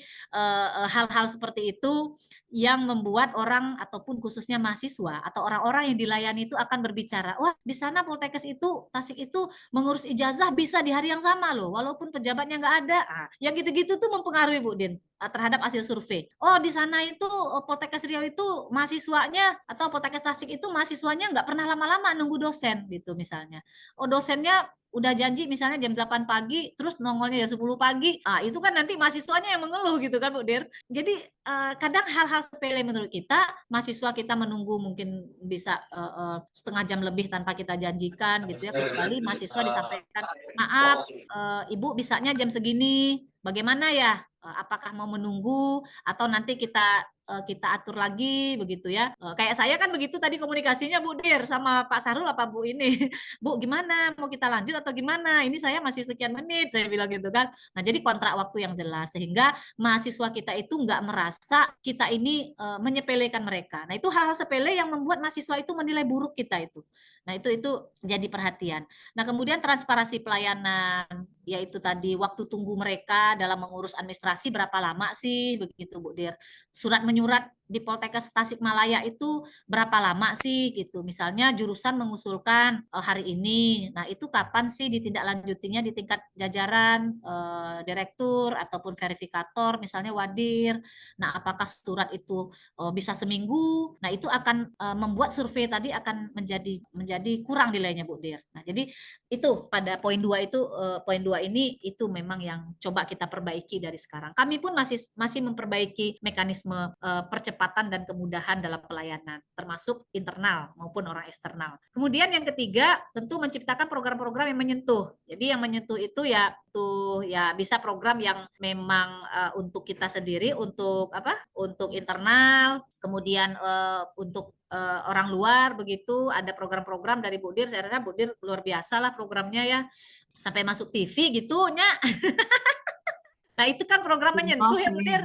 hal-hal seperti itu yang membuat orang ataupun khususnya mahasiswa atau orang-orang yang dilayani itu akan berbicara, wah di sana Poltekkes itu, Tasik itu mengurus ijazah bisa di hari yang sama loh, walaupun pejabatnya nggak ada. Yang gitu-gitu tuh mempengaruhi Bu Din terhadap hasil survei. Oh di sana itu Poltekkes Riau itu mahasiswanya atau Poltekkes Tasik itu mahasiswanya nggak pernah lama-lama nunggu dosen gitu misalnya. Oh dosennya udah janji misalnya jam 8 pagi terus nongolnya jam 10 pagi. Itu kan nanti mahasiswanya yang mengeluh gitu kan Bu Dir. Jadi kadang hal-hal sepele menurut kita, mahasiswa kita menunggu mungkin bisa setengah jam lebih tanpa kita janjikan gitu ya, kecuali mahasiswa disampaikan, maaf Ibu bisanya jam segini, bagaimana ya? Apakah mau menunggu atau nanti kita atur lagi begitu ya. Kayak saya kan begitu tadi komunikasinya Bu Dir sama Pak Sarul apa Bu ini. Bu gimana mau kita lanjut atau gimana? Ini saya masih sekian menit saya bilang gitu kan. Nah, jadi kontrak waktu yang jelas sehingga mahasiswa kita itu nggak merasa kita ini menyepelekan mereka. Nah, itu hal-hal sepele yang membuat mahasiswa itu menilai buruk kita itu. Nah, itu jadi perhatian. Nah, kemudian transparansi pelayanan, yaitu tadi waktu tunggu mereka dalam mengurus administrasi berapa lama sih begitu Bu Dir. Surat menyurat di Poltekkes Tasikmalaya itu berapa lama sih gitu. Misalnya jurusan mengusulkan hari ini. Nah, itu kapan sih ditindaklanjutinya di tingkat jajaran direktur ataupun verifikator misalnya wadir. Nah, apakah surat itu bisa seminggu? Nah, itu akan membuat survei tadi akan menjadi kurang nilainya Bu Dir. Nah, jadi itu pada poin 2 itu poin 2 ini itu memang yang coba kita perbaiki dari sekarang. Kami pun masih memperbaiki mekanisme percepatan dan kemudahan dalam pelayanan, termasuk internal maupun orang eksternal. Kemudian yang ketiga, tentu menciptakan program-program yang menyentuh. Jadi yang menyentuh itu ya tuh ya bisa program yang memang untuk kita sendiri, untuk Untuk internal, kemudian untuk orang luar begitu, ada program-program dari Bu Dir, saya rasa Bu Dir luar biasa lah programnya ya, sampai masuk TV gitu nya. Nah itu kan program menyentuh ya Bu Dir.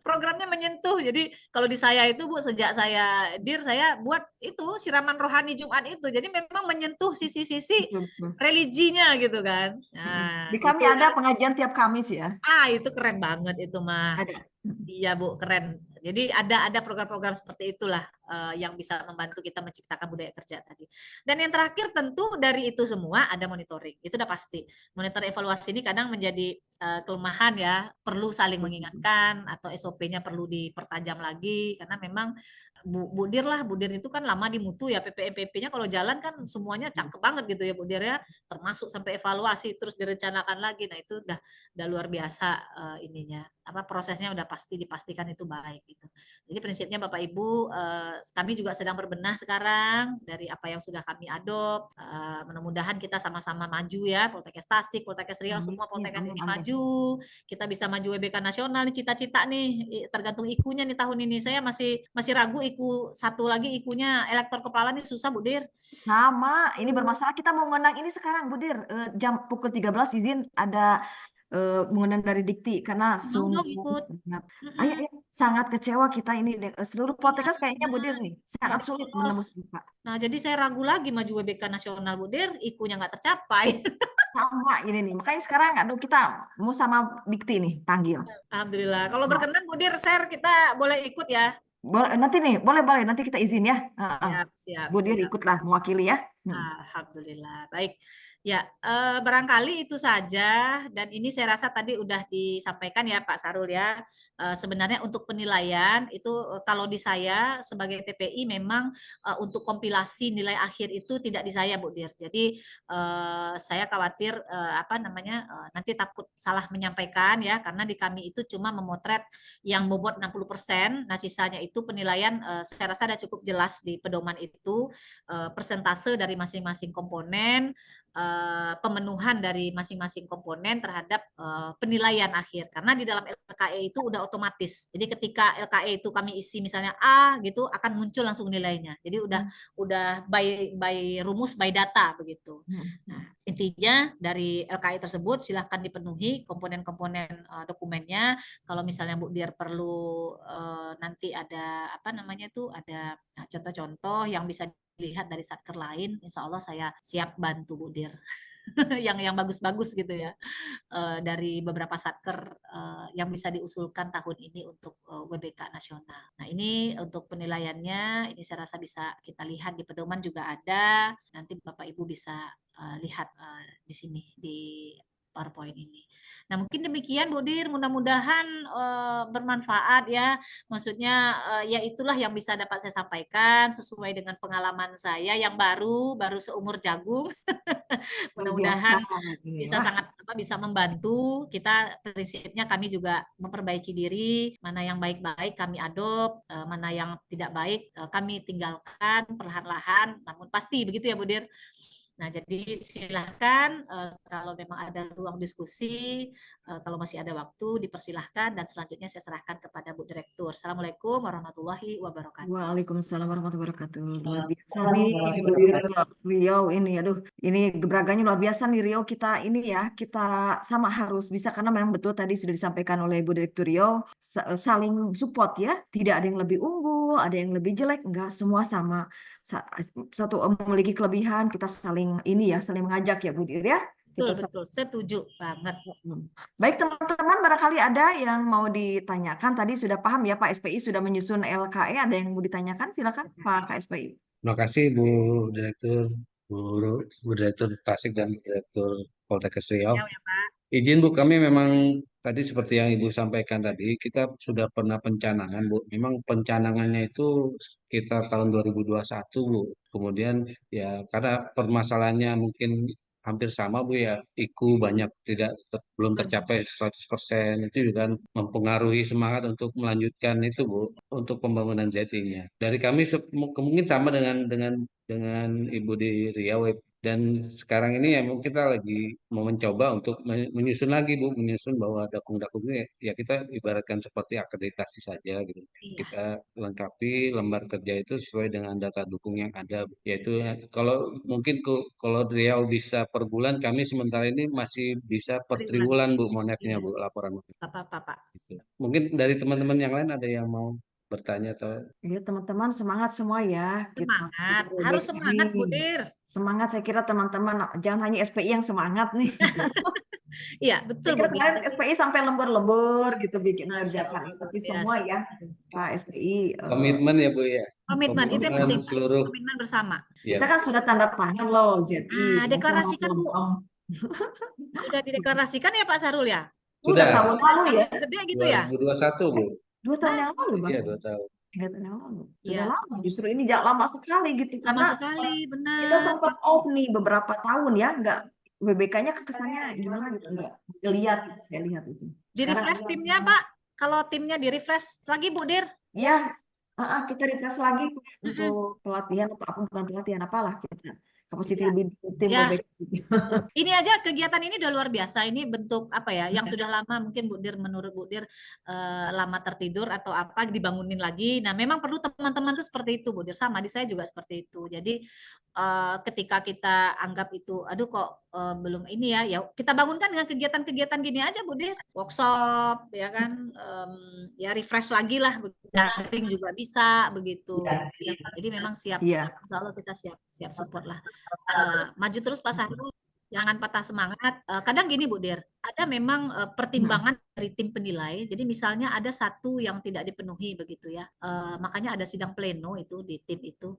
Programnya menyentuh. Jadi kalau di saya itu Bu, sejak saya Dir, saya buat itu siraman rohani Jumat itu. Jadi memang menyentuh sisi-sisi religinya gitu kan. Nah, di kami itu, ada pengajian tiap Kamis ya. Itu keren banget itu mah. Ada. Iya Bu, keren. Jadi ada program-program seperti itulah yang bisa membantu kita menciptakan budaya kerja tadi. Dan yang terakhir tentu dari itu semua ada monitoring. Itu udah pasti. Monitor evaluasi ini kadang menjadi kelemahan ya, perlu saling mengingatkan atau SOP-nya perlu dipertajam lagi karena memang Bu Dir itu kan lama di mutu ya, PPMPP-nya kalau jalan kan semuanya cakep banget gitu ya Bu Dir ya, termasuk sampai evaluasi terus direncanakan lagi. Nah, itu udah luar biasa ininya. Prosesnya udah pasti dipastikan itu baik gitu. Jadi prinsipnya Bapak Ibu, kami juga sedang berbenah sekarang dari apa yang sudah kami adop. Mudah-mudahan kita sama-sama maju ya, Poltekkes Tasik, Poltekkes Riau, semua Poltekkes ini maju. Kita bisa maju WBK nasional, cita-cita nih, tergantung IKU-nya nih tahun ini. Saya masih ragu IKU satu lagi, IKU-nya elektor kepala nih susah Bu Dir. Sama, ini bermasalah. Kita mau ngundang ini sekarang Bu Dir, jam pukul 13 izin ada mengundang dari Dikti karena Mau sungguh ikut. sangat kecewa kita ini seluruh Poltekkes kayaknya Bu Dir nih sangat sulit menembus Pak. Nah, jadi saya ragu lagi maju WBK nasional Bu Dir, IKU-nya nggak tercapai. Sama ini nih, makanya sekarang aduh kita mau sama Dikti nih panggil. Alhamdulillah. Kalau berkenan Bu Dir share kita boleh ikut ya. Boleh nanti nih, boleh nanti kita izin ya. Siap. Bu Dir ikutlah mewakili ya. Alhamdulillah. Baik. Ya, barangkali itu saja dan ini saya rasa tadi udah disampaikan ya Pak Sarul ya. Sebenarnya untuk penilaian itu kalau di saya sebagai TPI memang untuk kompilasi nilai akhir itu tidak di saya Bu Dir. Jadi saya khawatir nanti takut salah menyampaikan ya karena di kami itu cuma memotret yang bobot 60%. Nah, sisanya itu penilaian saya rasa sudah cukup jelas di pedoman itu persentase dari masing-masing komponen, pemenuhan dari masing-masing komponen terhadap penilaian akhir. Karena di dalam LKE itu udah otomatis. Jadi ketika LKE itu kami isi misalnya A gitu akan muncul langsung nilainya. Jadi udah by rumus by data begitu. Nah, intinya dari LKE tersebut silahkan dipenuhi komponen-komponen dokumennya. Kalau misalnya Bu Dir perlu nanti ada ada contoh-contoh yang bisa dilihat dari satker lain, insya Allah saya siap bantu Bu Dir. yang bagus-bagus gitu ya dari beberapa satker yang bisa diusulkan tahun ini untuk WBK nasional. Nah, ini untuk penilaiannya ini saya rasa bisa kita lihat di pedoman juga ada. Nanti Bapak Ibu bisa lihat di sini di PowerPoint ini. Nah, mungkin demikian Bu Dir, mudah-mudahan bermanfaat ya. Maksudnya ya itulah yang bisa dapat saya sampaikan sesuai dengan pengalaman saya yang baru seumur jagung. Mudah-mudahan bisa bisa membantu. Kita prinsipnya kami juga memperbaiki diri, mana yang baik-baik kami adopt, mana yang tidak baik kami tinggalkan perlahan-lahan, namun pasti begitu ya Bu Dir. Nah, jadi silahkan kalau memang ada ruang diskusi, kalau masih ada waktu dipersilahkan dan selanjutnya saya serahkan kepada Bu Direktur. Assalamualaikum warahmatullahi wabarakatuh. Waalaikumsalam warahmatullahi wabarakatuh. Luar biasa nih Riau ini, aduh, ini gebrakannya luar biasa nih Riau kita ini ya, kita sama harus bisa karena memang betul tadi sudah disampaikan oleh Bu Direktur Riau saling support ya, tidak ada yang lebih unggul, ada yang lebih jelek, enggak semua sama. Satu memiliki kelebihan, kita saling ini ya, saling mengajak ya Bu Dir ya. Betul, setuju banget. Baik teman-teman, barangkali ada yang mau ditanyakan. Tadi sudah paham ya Pak SPI sudah menyusun LKE, ada yang mau ditanyakan? Silakan Pak KSPI. Terima kasih Bu Direktur, Bu Direktur Tasik dan Bu Direktur Poltekkes Riau. Ya, Pak. Izin Bu, kami memang tadi seperti yang Ibu sampaikan tadi, kita sudah pernah pencanangan Bu. Memang pencanangannya itu sekitar tahun 2021 Bu. Kemudian ya karena permasalahannya mungkin hampir sama Bu ya, IKU banyak belum tercapai 100%, itu juga mempengaruhi semangat untuk melanjutkan itu Bu, untuk pembangunan ZI-nya. Dari kami mungkin sama dengan Ibu di Riau, dan sekarang ini ya kita lagi mau mencoba untuk menyusun lagi Bu, menyusun bahwa dakung-dakung ini ya kita ibaratkan seperti akreditasi saja gitu. Iya. Kita lengkapi lembar kerja itu sesuai dengan data dukung yang ada, yaitu kalau mungkin kalau Riau bisa per bulan, kami sementara ini masih bisa per triwulan Bu monetnya Bu, laporan. Pak. Gitu. Mungkin dari teman-teman yang lain ada yang mau bertanya atau ya teman-teman semangat semua ya. Semangat, harus semangat Bu Dir. Semangat, saya kira teman-teman jangan hanya SPI yang semangat nih. Iya, betul Bu. Kemarin SPI sampai lembur-lembur gitu bikin ngerjakan, tapi semua ya Pak SPI komitmen ya Bu ya. Komitmen itu yang penting, seluruh komitmen bersama. Kita kan sudah tanda tangan loh ZI. Deklarasikan Bu. Sudah dideklarasikan ya Pak Sarul ya? Sudah tahun lalu ya. Gede gitu ya? 2021 Bu. 2 tahun yang lalu Bang. Iya 2 tahun. 3 tahun yang lalu. Sudah lama, justru ini lama sekali gitu. Lama Karena sekali, benar. kita sempat off nih beberapa tahun ya, enggak WBK-nya kesannya gimana gitu, enggak lihat, saya lihat itu. Di refresh timnya Pak, kalau timnya di refresh lagi Bu Dir? Iya, kita refresh lagi untuk pelatihan atau apa, bukan pelatihan apalah kita. Kapasiti lebih tim WBK. Ini aja kegiatan ini udah luar biasa. Ini bentuk apa ya? Yang sudah lama mungkin Bu Dir, menurut Bu Dir lama tertidur atau apa dibangunin lagi. Nah, memang perlu teman-teman tuh seperti itu Bu Dir. Sama di saya juga seperti itu. Jadi ketika kita anggap itu, aduh kok belum ini ya kita bangunkan dengan kegiatan-kegiatan gini aja Bu Dir. Workshop ya kan, ya refresh lagi lah. Daring juga bisa begitu. Jadi memang siap. Insya Allah kita siap support lah. Maju terus Pak Sarul. jangan patah semangat. Kadang gini Bu Dir, ada memang pertimbangan dari tim penilai. Jadi misalnya ada satu yang tidak dipenuhi begitu ya. Makanya ada sidang pleno itu di tim itu.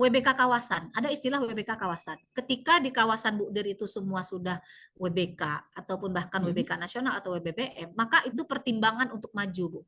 WBK kawasan. Ada istilah WBK kawasan. Ketika di kawasan Bu Dir itu semua sudah WBK ataupun bahkan WBK nasional atau WBBM, maka itu pertimbangan untuk maju, Bu.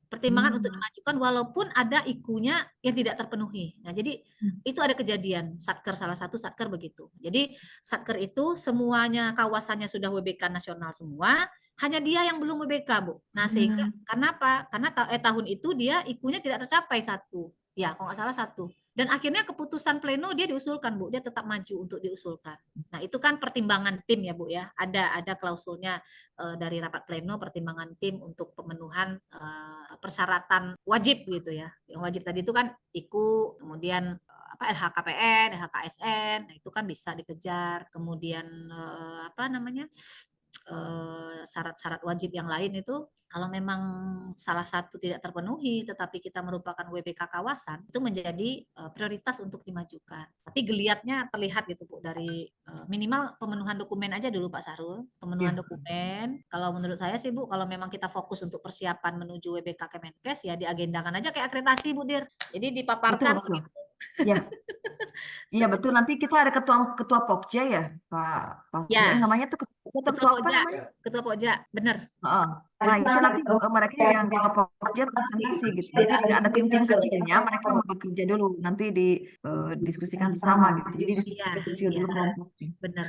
Pertimbangan untuk dimajukan walaupun ada ikunya yang tidak terpenuhi. Nah, jadi itu ada kejadian Satker, salah satu Satker begitu. Jadi Satker itu semuanya kawasannya sudah WBK nasional semua, hanya dia yang belum WBK, Bu. Nah, sehingga kenapa? Karena tahun itu dia ikunya tidak tercapai satu. Ya, kalau nggak salah satu. Dan akhirnya keputusan pleno dia diusulkan, Bu. Dia tetap maju untuk diusulkan. Nah, itu kan pertimbangan tim ya, Bu ya. Ada klausulnya dari rapat pleno, pertimbangan tim untuk pemenuhan persyaratan wajib gitu ya. Yang wajib tadi itu kan IKU, kemudian LHKPN, LHKSN, nah itu kan bisa dikejar. Kemudian apa namanya? Syarat-syarat wajib yang lain itu kalau memang salah satu tidak terpenuhi tetapi kita merupakan WBK kawasan itu menjadi prioritas untuk dimajukan. Tapi geliatnya terlihat gitu Bu dari minimal pemenuhan dokumen aja dulu Pak Sarul. Pemenuhan dokumen kalau menurut saya sih Bu kalau memang kita fokus untuk persiapan menuju WBK Kemenkes ya diagendakan aja kayak akreditasi Bu Dir. Jadi dipaparkan Betul. begitu. Ya, iya betul. Nanti kita ada ketua Pokja ya, Pak. Ya, Namanya tuh ketua ketua apa Pokja, namanya? ketua Pokja, benar. Nah, itu nanti mereka yang ketua Pokja presentasi gitu. Jadi ada tim-tim kecilnya, mereka mau bekerja dulu, nanti didiskusikan bersama gitu. Jadi Iya, diskusi iya, dulu kelompok. benar.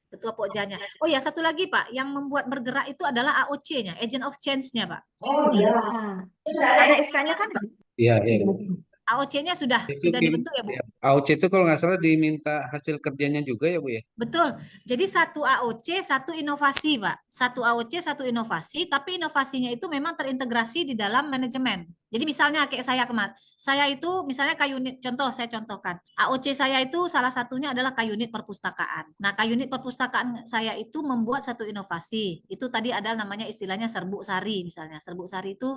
Ketua Pokjanya. Oh ya, satu lagi Pak, yang membuat bergerak itu adalah AOC-nya, Agent of Change-nya Pak. Oh iya. Ada SK-nya kan? Iya, iya. AOC-nya sudah Itu dibentuk ya Bu? AOC itu kalau nggak salah diminta hasil kerjanya juga ya Bu ya? Betul. Jadi satu AOC, satu inovasi, Pak. Satu AOC, satu inovasi, tapi inovasinya itu memang terintegrasi di dalam manajemen. Jadi misalnya kayak saya kemarin, saya itu misalnya K-Unit, saya contohkan. AOC saya itu salah satunya adalah K-Unit perpustakaan. Nah, K-Unit perpustakaan saya itu membuat satu inovasi. Itu tadi ada namanya istilahnya serbuk sari misalnya. Serbuk sari itu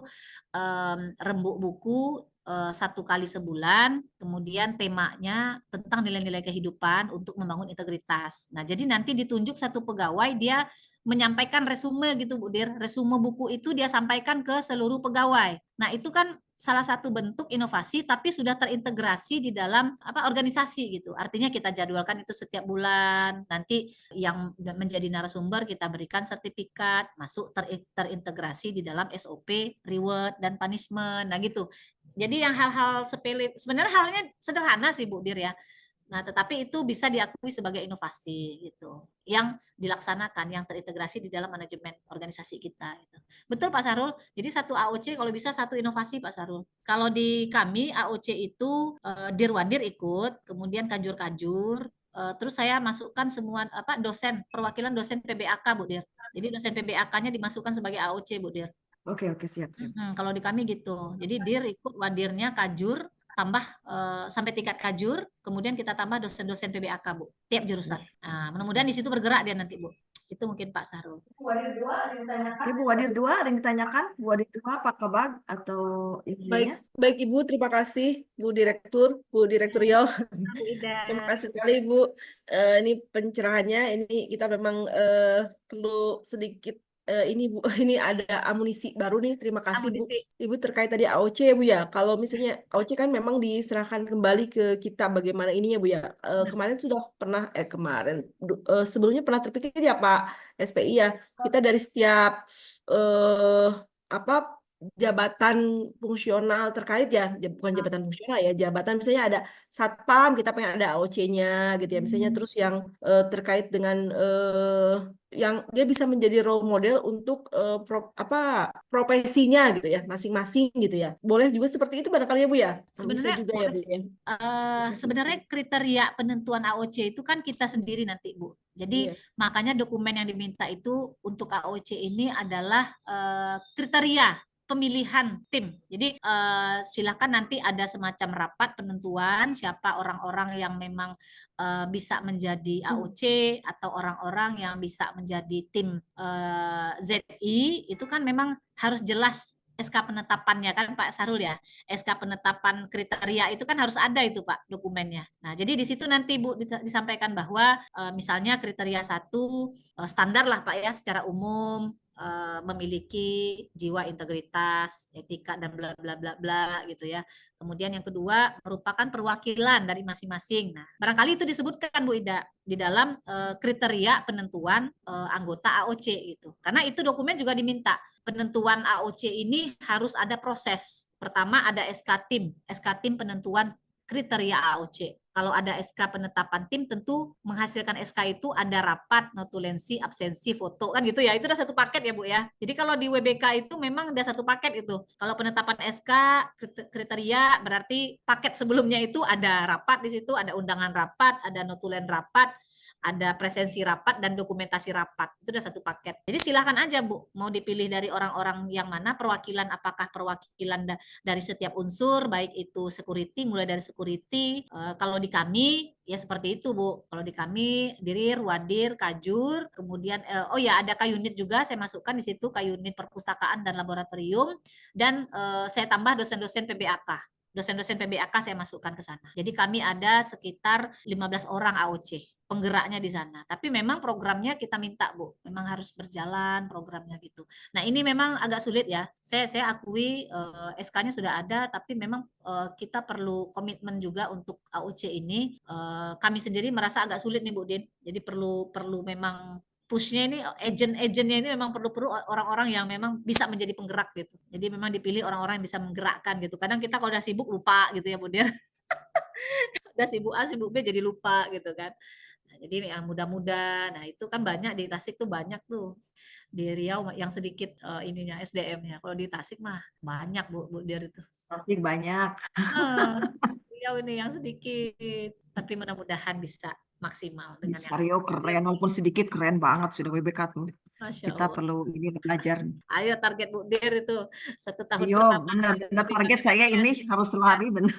rembuk buku 1 kali sebulan, kemudian temanya tentang nilai-nilai kehidupan untuk membangun integritas. Nah, jadi nanti ditunjuk satu pegawai, dia menyampaikan resume gitu Bu Dir. Resume buku itu dia sampaikan ke seluruh pegawai. Nah, itu kan salah satu bentuk inovasi tapi sudah terintegrasi di dalam organisasi gitu. Artinya kita jadwalkan itu setiap bulan. Nanti yang menjadi narasumber kita berikan sertifikat, masuk terintegrasi di dalam SOP, reward dan punishment. Nah, gitu. Jadi yang hal-hal sepele sebenarnya halnya sederhana sih Bu Dir ya. Nah, tetapi itu bisa diakui sebagai inovasi gitu, yang dilaksanakan, yang terintegrasi di dalam manajemen organisasi kita. Gitu. Betul Pak Sarul. Jadi satu AOC kalau bisa satu inovasi Pak Sarul. Kalau di kami AOC itu Dirwadir ikut, kemudian kajur-kajur, terus saya masukkan semua dosen perwakilan dosen PBAK Bu Dir. Jadi dosen PBAK-nya dimasukkan sebagai AOC Bu Dir. Oke, siap. Kalau di kami gitu. Jadi dir ikut wadirnya kajur, tambah sampai tingkat kajur, kemudian kita tambah dosen-dosen PBAK Bu, tiap jurusan. Nah, mudah-mudahan di situ bergerak dia nanti Bu. Itu mungkin Pak Sarul. Wadir 2 ada yang ditanyakan. Ibu Wadir 2 ada yang ditanyakan. Wadir 2 apakah bag atau Baik Ibu, terima kasih Bu Direktur Riau. Terima kasih sekali Ibu. Ini pencerahannya. Ini kita memang perlu sedikit ini Bu, ini ada amunisi baru nih. Terima kasih Bu. Ibu terkait tadi AOC ya Bu ya. Kalau misalnya AOC kan memang diserahkan kembali ke kita bagaimana ini ya Bu ya. Kemarin sudah pernah sebelumnya pernah terpikir ya Pak SPI ya. Kita dari setiap jabatan fungsional terkait ya, bukan jabatan fungsional ya, jabatan misalnya ada satpam kita pengen ada AOC-nya gitu ya, misalnya terus yang terkait dengan yang dia bisa menjadi role model untuk profesinya gitu ya, masing-masing gitu ya. Boleh juga seperti itu barangkali ya Bu ya. Sebenarnya bisa juga ya Bu ya. Sebenarnya kriteria penentuan AOC itu kan kita sendiri nanti Bu. Jadi makanya dokumen yang diminta itu untuk AOC ini adalah kriteria pemilihan tim. Jadi silakan nanti ada semacam rapat penentuan siapa orang-orang yang memang bisa menjadi AOC atau orang-orang yang bisa menjadi tim ZI, itu kan memang harus jelas SK penetapannya kan Pak Sarul ya. SK penetapan kriteria itu kan harus ada itu Pak dokumennya. Nah, jadi di situ nanti Bu disampaikan bahwa misalnya kriteria 1 standar lah Pak ya secara umum memiliki jiwa integritas, etika dan bla bla bla bla gitu ya. Kemudian yang kedua merupakan perwakilan dari masing-masing. Nah, barangkali itu disebutkan Bu Ida di dalam kriteria penentuan anggota AOC gitu. Karena itu dokumen juga diminta. Penentuan AOC ini harus ada proses. Pertama ada SK tim penentuan kriteria AOC. Kalau ada SK penetapan tim, tentu menghasilkan SK itu ada rapat, notulensi, absensi, foto, kan gitu ya. Itu udah satu paket ya Bu ya. Jadi kalau di WBK itu memang udah satu paket itu. Kalau penetapan SK kriteria berarti paket sebelumnya itu ada rapat di situ, ada undangan rapat, ada notulen rapat, ada presensi rapat dan dokumentasi rapat. Itu udah satu paket. Jadi silahkan aja Bu, mau dipilih dari orang-orang yang mana, perwakilan, apakah perwakilan dari setiap unsur, baik itu security, mulai dari security. Kalau di kami ya seperti itu Bu. Kalau di kami Dirir, Wadir, Kajur, kemudian oh ya ada Kayunit juga saya masukkan di situ, Kayunit perpustakaan dan laboratorium, dan saya tambah dosen-dosen PBAK. Dosen-dosen PBAK saya masukkan ke sana. Jadi kami ada sekitar 15 orang AOC penggeraknya di sana. Tapi memang programnya kita minta Bu, memang harus berjalan programnya gitu. Nah ini memang agak sulit ya. Saya akui SK-nya sudah ada, tapi memang kita perlu komitmen juga untuk AOC ini. Kami sendiri merasa agak sulit nih Bu Din. Jadi perlu memang push-nya ini, agent-agentnya ini memang perlu orang-orang yang memang bisa menjadi penggerak gitu. Jadi memang dipilih orang-orang yang bisa menggerakkan gitu. Kadang kita kalau udah sibuk lupa gitu ya Bu Din. Udah sibuk A, sibuk B jadi lupa gitu kan. Nah, jadi yang muda-muda, nah itu kan banyak di Tasik tuh banyak tuh. Di Riau yang sedikit ininya SDM-nya. Kalau di Tasik mah banyak Bu Dir itu. Pasti banyak. Riau ini yang sedikit. Tapi mudah-mudahan bisa maksimal dengan Bisa yang Rio keren, walaupun sedikit keren banget sudah WBK tuh. Masya Kita Allah. perlu ini belajar. Ayo target Bu Dir itu 1 tahun Rio, pertama. benar target saya ini harus lari benar.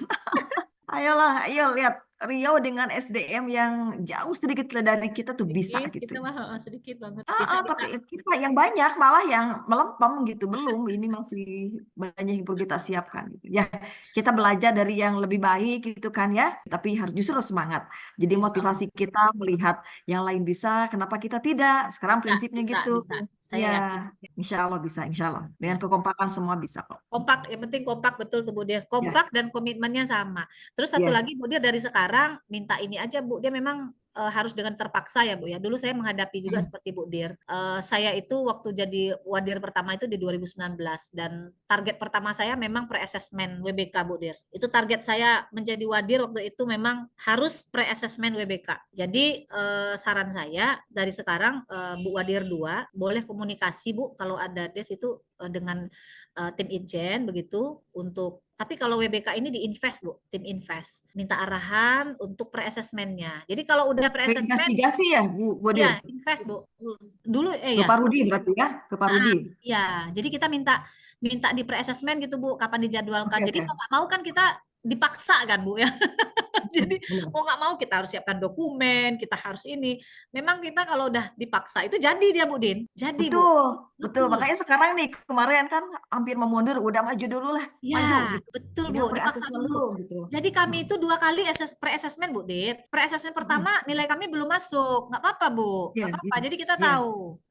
Ayolah, ayo lihat Rio dengan SDM yang jauh sedikit dari kita tuh bisa Sedikit, gitu. kita mah sedikit banget. Tapi kita yang banyak malah yang melempem gitu, belum. Ini masih banyak yang perlu kita siapkan gitu. Ya, kita belajar dari yang lebih baik gitu kan ya. Tapi harus justru semangat. Jadi Insya motivasi kita melihat yang lain bisa, kenapa kita tidak? Sekarang prinsipnya gitu. Bisa. Saya Ya, yakin. insya Allah bisa, insya Allah. Dengan kekompakan semua bisa kok. Kompak, yang penting kompak betul tuh Bu Dir. Kompak dan komitmennya sama. Terus satu Ya. lagi Bu Dir, dari sekarang minta ini aja Bu, dia memang harus dengan terpaksa ya Bu ya. Dulu saya menghadapi juga seperti Bu Dir. Saya itu waktu jadi Wadir pertama itu di 2019 dan target pertama saya memang pre-assessment WBK Bu Dir. Itu target saya menjadi Wadir waktu itu memang harus pre-assessment WBK. Jadi saran saya dari sekarang Bu Wadir 2 boleh komunikasi Bu kalau ada des itu dengan tim Ijen begitu untuk, tapi kalau WBK ini diinvest Bu, tim invest, minta arahan untuk pre-assessment-nya. Jadi kalau udah pre-assessment, Investigasi ya Bu Dir? ya invest Bu. Dulu Ke ya. Pak Rudi berarti ya, ke Pak Rudi. Ya, jadi kita minta di pre-assessment gitu Bu, kapan dijadwalkan. Jadi mau nggak mau kan kita dipaksa kan Bu ya. Jadi mau nggak mau kita harus siapkan dokumen, kita harus ini. Memang kita kalau udah dipaksa itu jadi dia Bu Din. Jadi Betul. Makanya sekarang nih kemarin kan hampir memundur, udah maju dulu lah. Ya, maju, gitu. betul Udah Bu, dipaksa dulu. Gitu. Jadi kami itu 2 kali pre-assessment Bu Dit. Pre-assessment pertama nilai kami belum masuk, nggak apa-apa Bu, nggak apa-apa. Jadi kita tahu.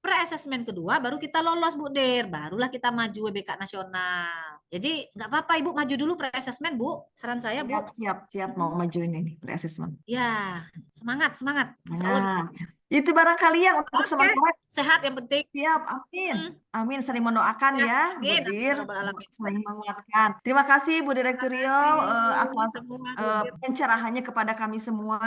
Pre-assessment kedua baru kita lolos Bu Dir, barulah kita maju WBK nasional. Jadi nggak apa-apa Ibu maju dulu pre-assessment Bu, saran saya Bu. Siap mau maju ini pre-assessment. Ya, semangat. Itu barangkali ya untuk sementara. Sehat yang penting. Siap, amin. Amin, saling mendoakan ya, Bu Dir. Saling menguatkan. Terima kasih Bu Direktur Rio atas pencerahannya kepada kami semua.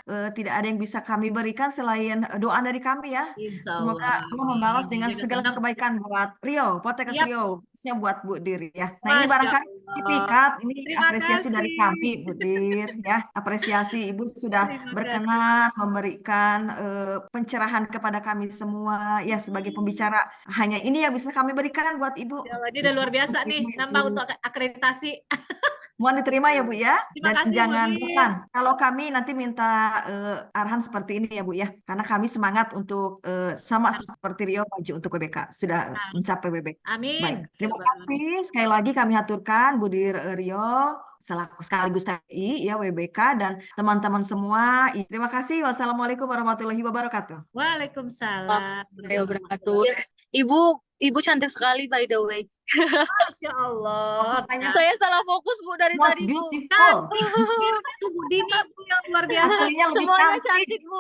Tidak ada yang bisa kami berikan selain doa dari kami ya. Semoga Allah membalas dengan segala kebaikan buat Rio, Poltekkes Rio, khususnya buat Bu Dir ya. Nah ini barangkali sertifikat, ini apresiasi dari kami Bu Dir ya. Apresiasi Ibu sudah berkenan memberikan pencerahan kepada kami semua ya sebagai pembicara. Hanya ini yang bisa kami berikan buat Ibu. Ini udah luar biasa nih, nambah untuk akreditasi. Mohon diterima ya Bu ya, Terima dan kasih jangan Budir. bosan. Kalau kami nanti minta arahan seperti ini ya Bu ya, karena kami semangat untuk sama Harus seperti Rio maju untuk WBK, sudah harus. mencapai WBK. Baik, Amin. Ya terima Rabbal kasih Alamin. sekali lagi kami aturkan Budir Rio selaku sekaligus TI ya WBK dan teman-teman semua. Terima kasih. Wassalamualaikum warahmatullahi wabarakatuh. Waalaikumsalam Warahmatullahi warahmatullahi wabarakatuh. Ibu, ibu cantik sekali by the way. Masya Allah. Makanya Saya salah fokus Bu dari most tadi Bu. beautiful. Cantik itu Bu Dini Bu, yang luar biasa. Aslinya lebih Semuanya cantik. cantik Bu.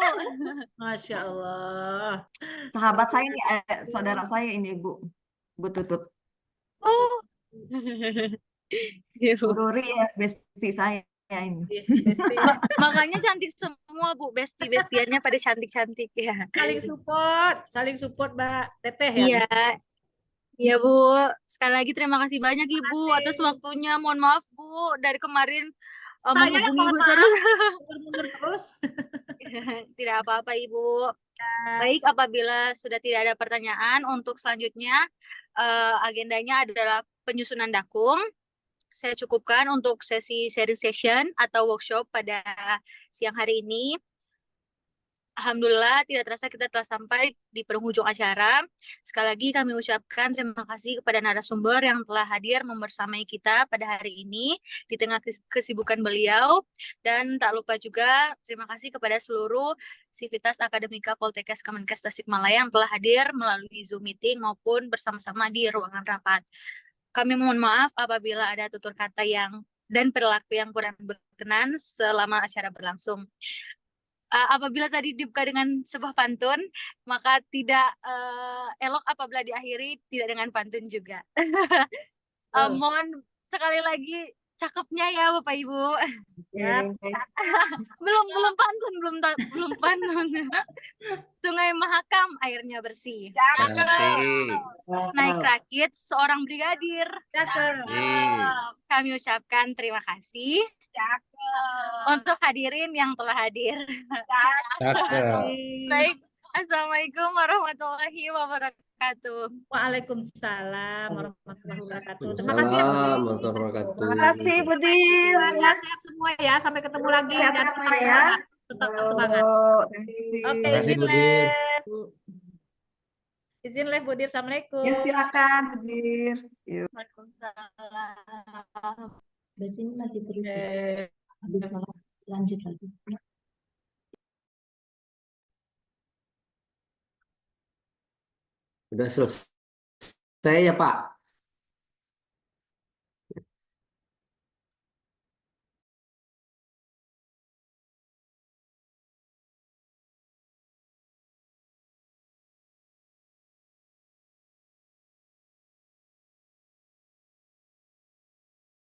Masya Allah. Sahabat saya ini, saudara saya ini Bu Tutut. Oh. Iya, Bu Bu. Ruri ya, besti saya ini. Iya, Besti. Makanya cantik semua Bu, besti-bestiannya pada cantik-cantik ya. Saling support Mbak Teteh ya. Iya. Iya Bu, sekali lagi terima kasih banyak Ibu kasih. atas waktunya. Mohon maaf Bu, dari kemarin Saya yang menghubungi mohon Ibu maaf. terus. Mundur-mundur terus. Tidak apa-apa Ibu. Baik, apabila sudah tidak ada pertanyaan, untuk selanjutnya agendanya adalah penyusunan dakung. Saya cukupkan untuk sesi sharing session atau workshop pada siang hari ini. Alhamdulillah, tidak terasa kita telah sampai di penghujung acara. Sekali lagi kami ucapkan terima kasih kepada narasumber yang telah hadir membersamai kita pada hari ini di tengah kesibukan beliau. Dan tak lupa juga terima kasih kepada seluruh Sivitas Akademika Poltekkes Kemenkes Tasikmalaya yang telah hadir melalui Zoom meeting maupun bersama-sama di ruangan rapat. Kami mohon maaf apabila ada tutur kata dan perilaku yang kurang berkenan selama acara berlangsung. Apabila tadi dibuka dengan sebuah pantun, maka tidak elok apabila diakhiri tidak dengan pantun juga. Mohon sekali lagi cakepnya ya Bapak Ibu. Ya. Belum pantun. Sungai Mahakam airnya bersih. Cantik. Naik rakit seorang brigadir. Cakep. Kami ucapkan terima kasih untuk hadirin yang telah hadir. Cakep. Baik, Assalamualaikum warahmatullahi wabarakatuh. Waalaikumsalam warahmatullahi wabarakatuh. Terima kasih ya Bu Waalaikumsalam Dini. warahmatullahi wabarakatuh. Terima kasih Bu Dir. Semua sehat-sehat semua ya. Sampai ketemu lagi dan Sehat-sehat tetap ya. semangat. Tetap semangat. Terima kasih. Oke, Terima kasih izin Bu Dir. live. Izin live Bu Dir. Assalamualaikum. Ya silakan Bu Dir. Yuk. Waalaikumsalam. Berarti ini masih terus ya. Habis sholat lanjut lagi. Sudah selesai ya Pak?